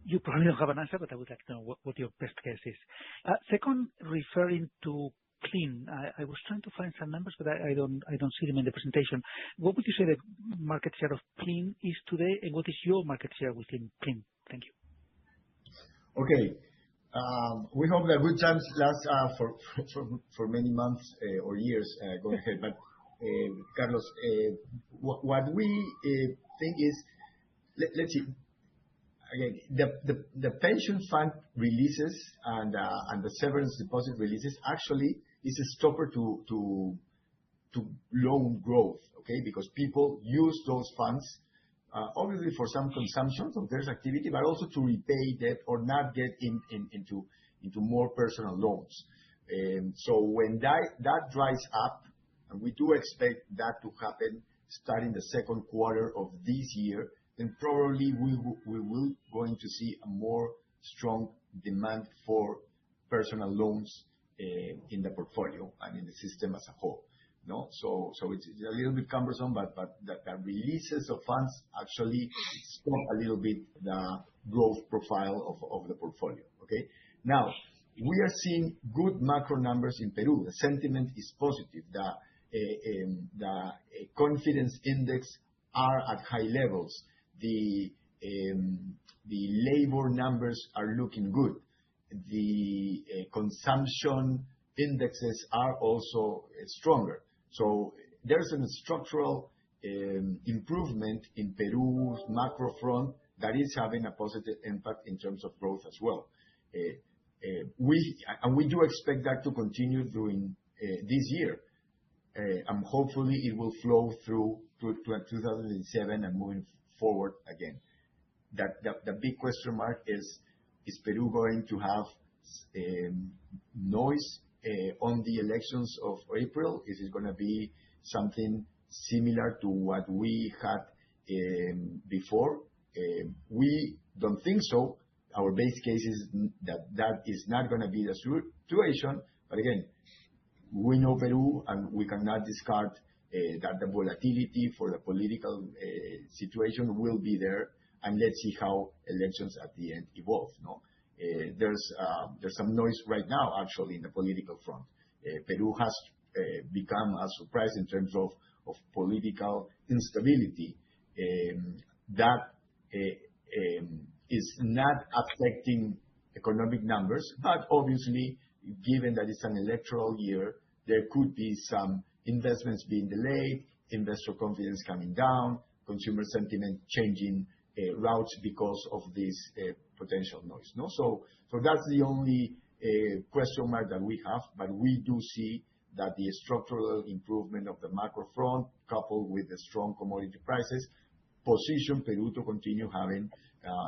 You probably don't have an answer, but I would like to know what your best guess is. Second, referring to clean, I was trying to find some numbers, but I don't see them in the presentation. What would you say the market share of clean is today, and what is your market share within clean? Thank you. Okay. We hope that good times last for many months or years going ahead. But Carlos, what we think is, let's see. Again, the pension fund releases and the severance deposit releases actually is a stopper to loan growth, okay? Because people use those funds obviously for some consumption of their activity, but also to repay debt or not get into more personal loans. So when that dries up, and we do expect that to happen starting the second quarter of this year, then probably we will going to see a more strong demand for personal loans in the portfolio and in the system as a whole. No, so it's a little bit cumbersome, but the releases of funds actually stop a little bit the growth profile of the portfolio. Okay, now we are seeing good macro numbers in Peru. The sentiment is positive. The confidence index are at high levels. The labor numbers are looking good. The consumption indexes are also stronger. So there's a structural improvement in Peru's macro front that is having a positive impact in terms of growth as well. We do expect that to continue during this year. And hopefully it will flow through to 2007 and moving forward again. The big question mark is Peru going to have noise on the elections of April? Is it going to be something similar to what we had before? We don't think so. Our base case is that is not going to be the situation. But again, we know Peru, and we cannot discard that the volatility for the political situation will be there, and let's see how elections at the end evolve. No, there's some noise right now actually in the political front. Peru has become a surprise in terms of political instability. That is not affecting economic numbers, but obviously, given that it's an electoral year, there could be some investments being delayed, investor confidence coming down, consumer sentiment changing routes because of this potential noise. No, so that's the only question mark that we have. But we do see that the structural improvement of the macro front, coupled with the strong commodity prices, position Peru to continue having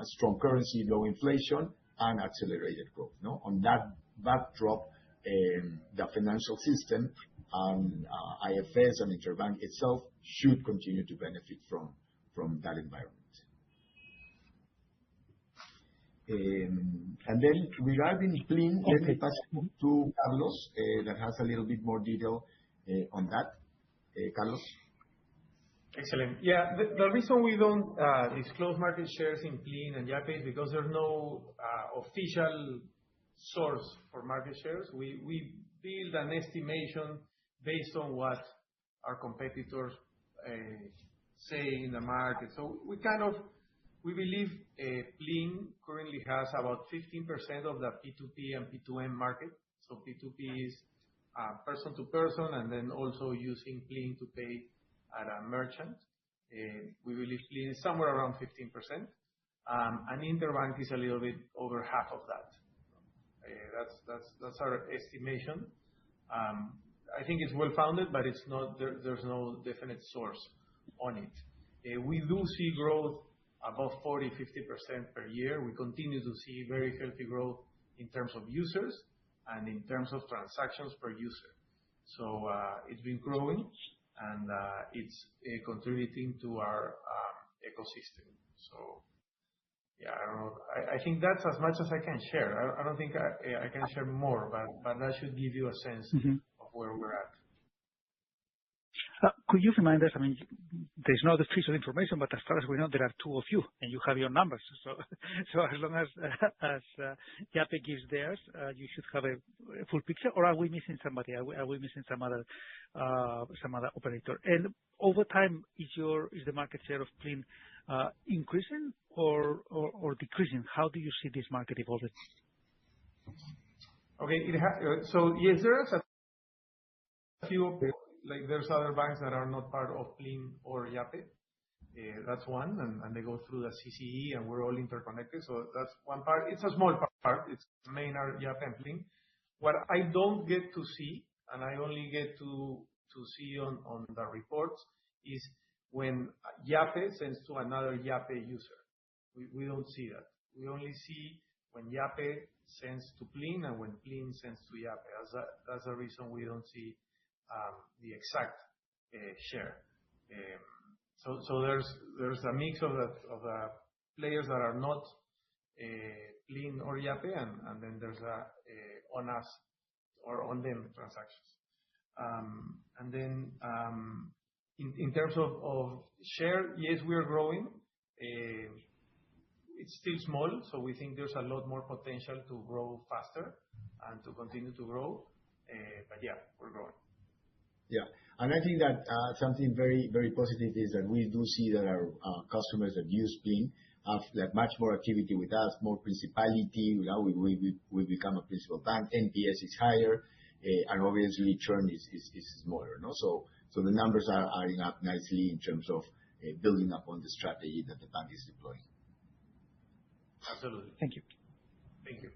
strong currency, low inflation, and accelerated growth. No, on that backdrop, the financial system and IFS and Interbank itself should continue to benefit from that environment. And then regarding clean, let me pass it to Carlos, that has a little bit more detail on that. Carlos? Excellent. Yeah, the reason we don't disclose market shares in clean and Yape is because there's no official source for market shares. We build an estimation based on what our competitors say in the market. So we kind of We believe Plin currently has about 15% of the P2P and P2M market. So P2P is person to person, and then also using Plin to pay at a merchant. We believe Plin is somewhere around 15%, and Interbank is a little bit over half of that. That's our estimation. I think it's well founded, but it's not there's no definite source on it. We do see growth above 40-50% per year. We continue to see very healthy growth in terms of users and in terms of transactions per user. So it's been growing, and it's contributing to our ecosystem. So yeah, I don't know. I think that's as much as I can share. I don't think I can share more, but that should give you a sense of where we're at. Could you remind us, I mean, there's no official information, but as far as we know, there are two of you, and you have your numbers. So as long as Yape gives theirs, you should have a full picture. Or are we missing somebody? Are we missing some other operator? And over time, is the market share of Plin increasing or decreasing? How do you see this market evolving? Okay. So yes, there are a few. Like there's other banks that are not part of Plin or Yape. That's one, and they go through the CCE, and we're all interconnected. So that's one part. It's a small part. It's main are Yape and Plin. What I don't get to see, and I only get to see on the reports, is when Yape sends to another Yape user. We don't see that. We only see when Yape sends to Plin and when Plin sends to Yape. That's the reason we don't see the exact share. So there's a mix of the players that are not Plin or Yape, and then there's on us or on them transactions. And then in terms of share, yes, we are growing. It's still small, so we think there's a lot more potential to grow faster and to continue to grow. But yeah, we're growing. Yeah. And I think that something very, very positive is that we do see that our customers that use Plin have like much more activity with us, more principality. You know, we become a principal bank. NPS is higher, and obviously churn is smaller. No, so the numbers are adding up nicely in terms of building up on the strategy that the bank is deploying. Absolutely. Thank you. Thank you.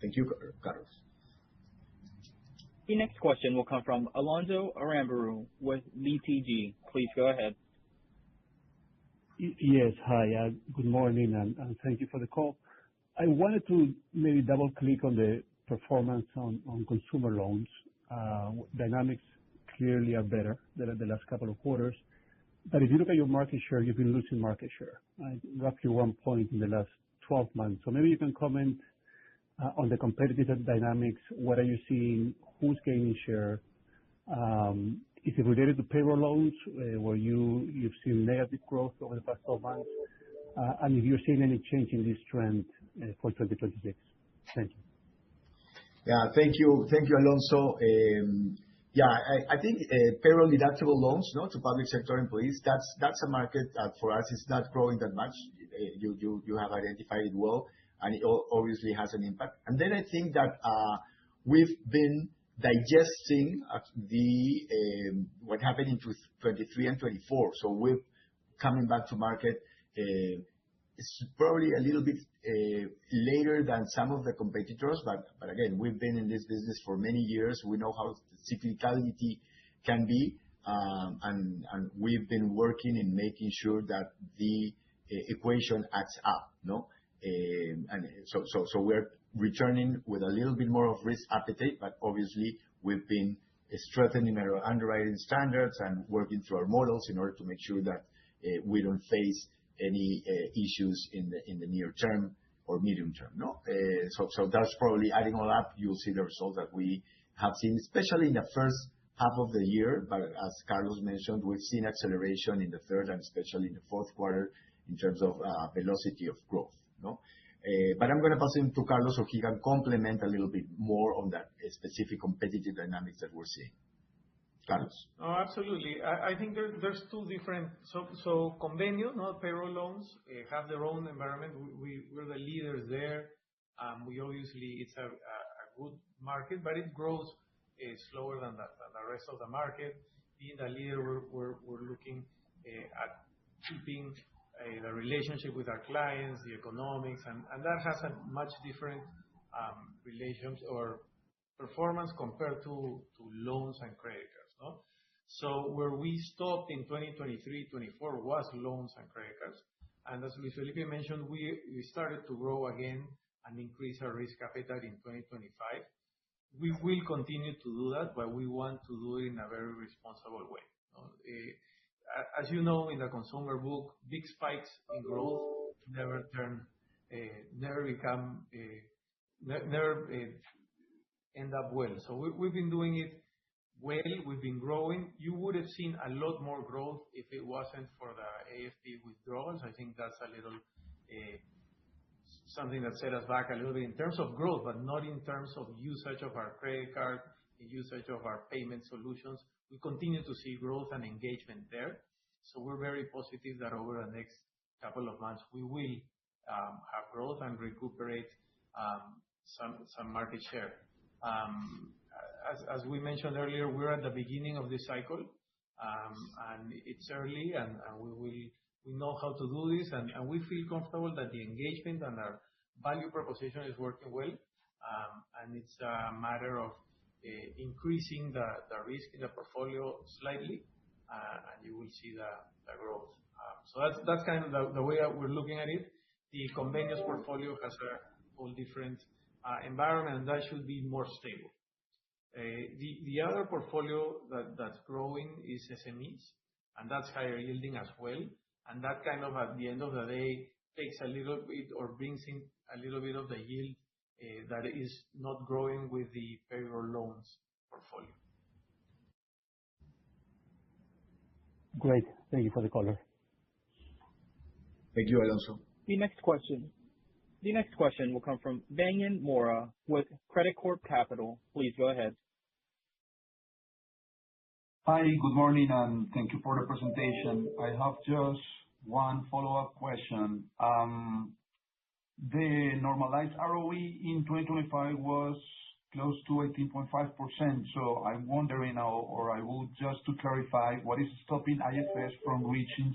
Thank you, Carlos. The next question will come from Alonso Aramburú with BTG. Please go ahead. Yes. Hi. Good morning, and thank you for the call. I wanted to maybe double-click on the performance on consumer loans. Dynamics clearly are better than the last couple of quarters. But if you look at your market share, you've been losing market share, right? Roughly 1 point in the last 12 months. So maybe you can comment on the competitive dynamics. What are you seeing? Who's gaining share? Is it related to payroll loans, where you've seen negative growth over the past 12 months? And if you're seeing any change in this trend for 2026? Thank you. Yeah. Thank you, Alonso. Yeah, I think payroll deductible loans, no, to public sector employees, that's a market that for us is not growing that much. You have identified it well, and it obviously has an impact. And then I think that we've been digesting what happened in 2023 and 2024. So we're coming back to market. It's probably a little bit later than some of the competitors, but again, we've been in this business for many years. We know how cyclicality can be, and we've been working in making sure that the equation adds up, no? And so we're returning with a little bit more of risk appetite, but obviously we've been strengthening our underwriting standards and working through our models in order to make sure that we don't face any issues in the near term or medium term, no? So that's probably adding all up. You'll see the results that we have seen, especially in the first half of the year. But as Carlos mentioned, we've seen acceleration in the third and especially in the fourth quarter in terms of velocity of growth, no? But I'm going to pass it to Carlos so he can complement a little bit more on that specific competitive dynamics that we're seeing. Carlos? Oh, absolutely. I think there's two different. So convenio, not payroll loans, have their own environment. We're the leaders there. We obviously, it's a good market, but it grows slower than the rest of the market. Being the leader, we're looking at keeping the relationship with our clients, the economics, and that has a much different relations or performance compared to loans and credit cards, no? So where we stopped in 2023-24 was loans and credit cards. And as Luis Felipe mentioned, we started to grow again and increase our risk appetite in 2025. We will continue to do that, but we want to do it in a very responsible way, no? As you know, in the consumer book, big spikes in growth never end up well. So we've been doing it well. We've been growing. You would have seen a lot more growth if it wasn't for the AFP withdrawals. I think that's a little something that set us back a little bit in terms of growth, but not in terms of usage of our credit card, the usage of our payment solutions. We continue to see growth and engagement there. So we're very positive that over the next couple of months, we will have growth and recuperate some market share. As we mentioned earlier, we're at the beginning of this cycle, and it's early, and we know how to do this, and we feel comfortable that the engagement and our value proposition is working well, and it's a matter of increasing the risk in the portfolio slightly, and you will see the growth. So that's kind of the way that we're looking at it. The convenience portfolio has a whole different environment, and that should be more stable. The other portfolio that's growing is SMEs, and that's higher yielding as well. And that kind of, at the end of the day, takes a little bit or brings in a little bit of the yield that is not growing with the payroll loans portfolio. Great. Thank you for the color. Thank you, Alonso. The next question will come from Banyan Mora with Credicorp Capital. Please go ahead. Hi, good morning, and thank you for the presentation. I have just one follow-up question. The normalized ROE in 2025 was close to 18.5%. So I'm wondering now, or I would just to clarify, what is stopping IFS from reaching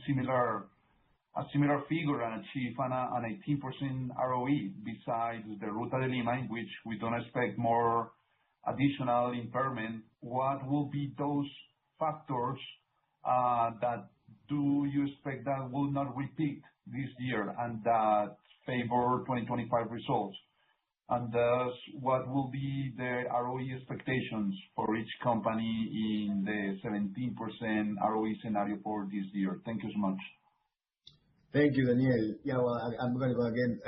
a similar figure and achieve an 18% ROE besides the Ruta de Lima, in which we don't expect more additional impairment? What will be those factors that do you expect that will not repeat this year and that favor 2025 results? And thus, what will be the ROE expectations for each company in the 17% ROE scenario for this year? Thank you so much. Thank you, Daniel. Yeah, well, I'm going to go again.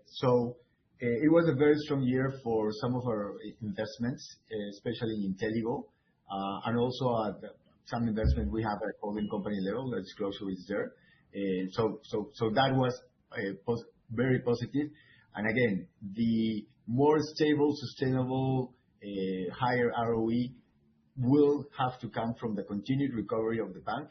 So it was a very strong year for some of our investments, especially in Inteligo, and also at some investment we have at holding company level. The disclosure is there. So that was very positive. And again, the more stable, sustainable, higher ROE will have to come from the continued recovery of the bank,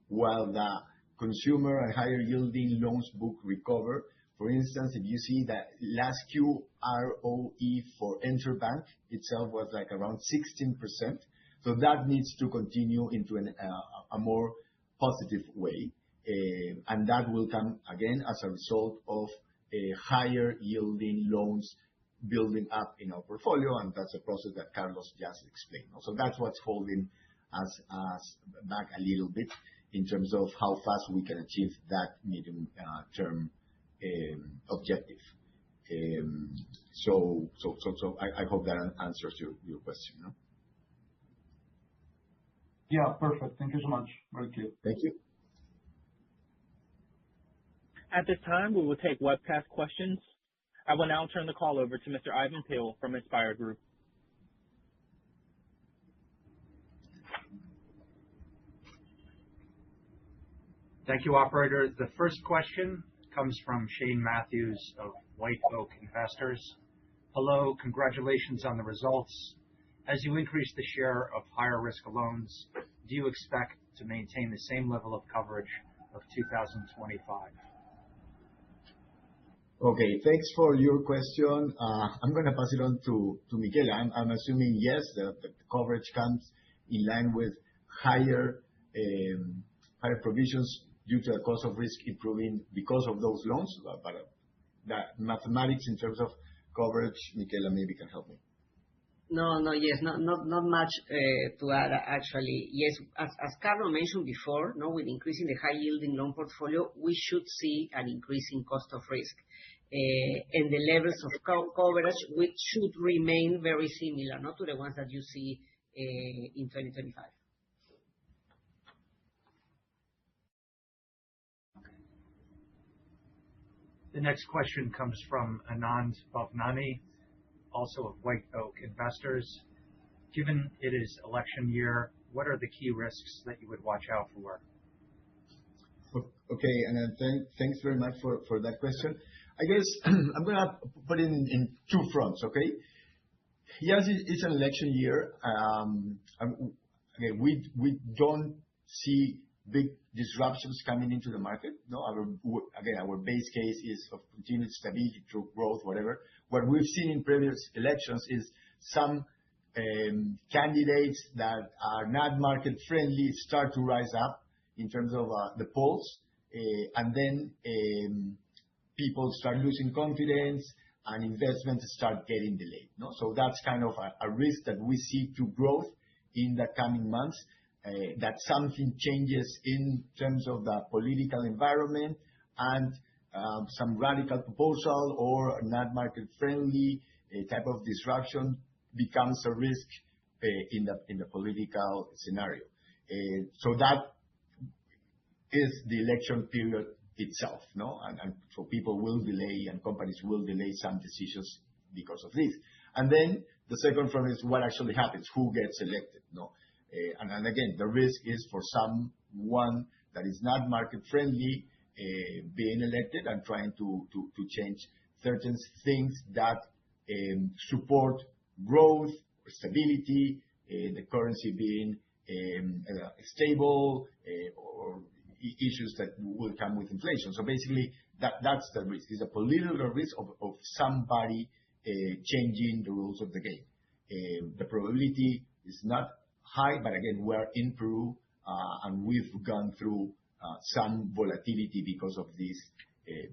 while the consumer and higher yielding loans book recover. For instance, if you see that last Q ROE for Interbank itself was like around 16%. So that needs to continue into a more positive way. And that will come again as a result of higher yielding loans building up in our portfolio. And that's a process that Carlos just explained. So that's what's holding us back a little bit in terms of how fast we can achieve that medium term objective. So I hope that answers your question. No? Yeah, perfect. Thank you so much. Very clear. Thank you. At this time, we will take webcast questions. I will now turn the call over to Mr. Ivan Pil from Inspire Group. Thank you, operator. The first question comes from Shane Matthews of White Oak Investors. Hello, congratulations on the results. As you increase the share of higher risk loans, do you expect to maintain the same level of coverage of 2025? Okay, thanks for your question. I'm going to pass it on to Michela. I'm assuming yes, the coverage comes in line with higher provisions due to the cost of risk improving because of those loans. But that mathematics in terms of coverage, Michela maybe can help me. Yes, not much to add, actually. Yes, as Carlos mentioned before, with increasing the high-yielding loan portfolio, we should see an increase in cost of risk. And the levels of coverage, which should remain very similar to the ones that you see in 2025. The next question comes from Anand Bhavnani, also of White Oak Investors. Given it is election year, what are the key risks that you would watch out for? Okay, and thanks very much for that question. I guess I'm going to put it in two fronts, okay? Yes, it's an election year. Again, we don't see big disruptions coming into the market. Our base case is of continued stability through growth, whatever. What we've seen in previous elections is some candidates that are not market friendly start to rise up in terms of the polls, and then people start losing confidence and investments start getting delayed. So that's kind of a risk that we see to growth in the coming months, that something changes in terms of the political environment and some radical proposal or not market friendly type of disruption becomes a risk in the political scenario. So that is the election period itself, and so people will delay and companies will delay some decisions because of this. And then the second front is what actually happens, who gets elected. And again, the risk is for someone that is not market friendly being elected and trying to change certain things that support growth, stability, the currency being stable, or issues that will come with inflation. So basically, that's the risk. It's a political risk of somebody changing the rules of the game. The probability is not high, but again, we're in Peru, and we've gone through some volatility because of this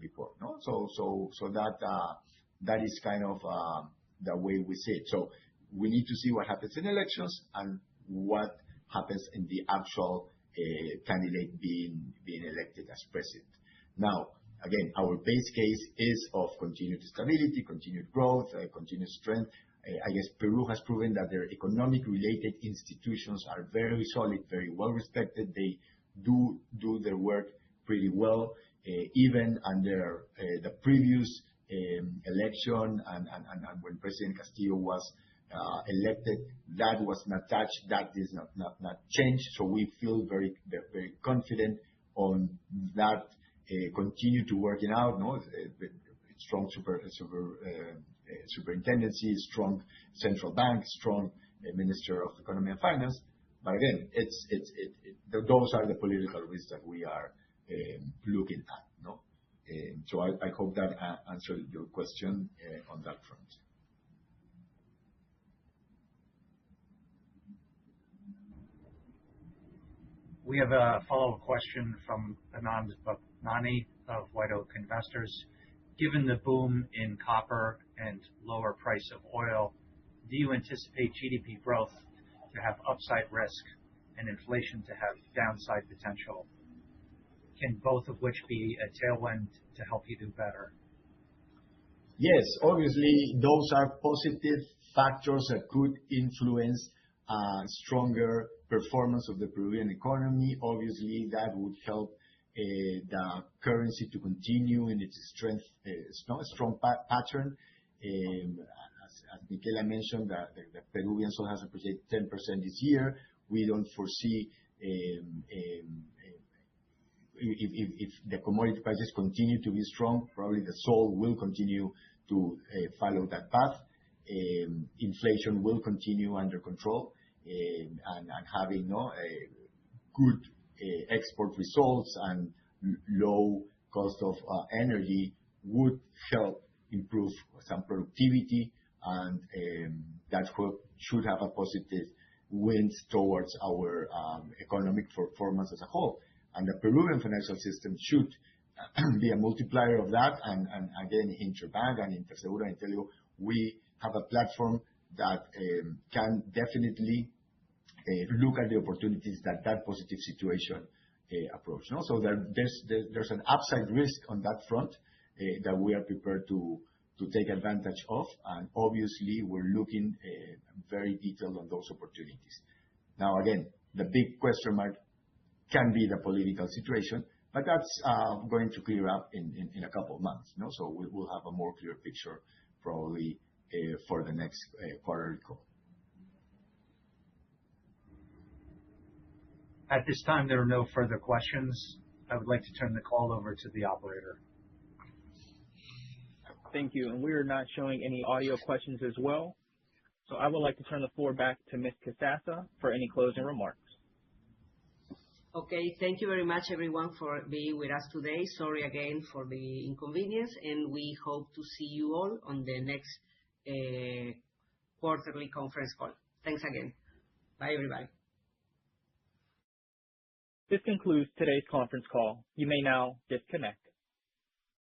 before. So that is kind of the way we see it. So we need to see what happens in elections and what happens in the actual candidate being elected as president. Now, again, our base case is of continued stability, continued growth, continued strength. I guess Peru has proven that their economic-related institutions are very solid, very well respected. They do their work pretty well, even under the previous election and when President Castillo was elected, that was not touched, that is not changed. So we feel very, very confident on that continue to working out. Strong superintendency, strong central bank, strong Minister of Economy and Finance. But again, those are the political risks that we are looking at. So I hope that answered your question on that front. We have a follow-up question from Anand Bhavnani of White Oak Investors. Given the boom in copper and lower price of oil, do you anticipate GDP growth to have upside risk and inflation to have downside potential? Can both of which be a tailwind to help you do better? Yes, obviously, those are positive factors that could influence stronger performance of the Peruvian economy. Obviously, that would help the currency to continue in its strength, strong pattern. As Michela mentioned, the Peruvian sol has appreciated 10% this year. We don't foresee if the commodity prices continue to be strong, probably the sol will continue to follow that path. Inflation will continue under control and having good export results and low cost of energy would help improve some productivity, and that should have a positive wind towards our economic performance as a whole. And the Peruvian financial system should be a multiplier of that. And again, Interbank and Interseguro and Inteligo, we have a platform that can definitely look at the opportunities that positive situation approach. No? So there's an upside risk on that front that we are prepared to take advantage of, and obviously we're looking very detailed on those opportunities. Now again, the big question mark can be the political situation, but that's going to clear up in a couple of months. No? So we'll have a more clear picture probably for the next quarterly call. At this time, there are no further questions. I would like to turn the call over to the operator. Thank you. And we are not showing any audio questions as well. So I would like to turn the floor back to Ms. Casassa for any closing remarks. Okay, thank you very much, everyone, for being with us today. Sorry again for the inconvenience, and we hope to see you all on the next quarterly conference call. Thanks again. Bye, everybody. This concludes today's conference call. You may now disconnect.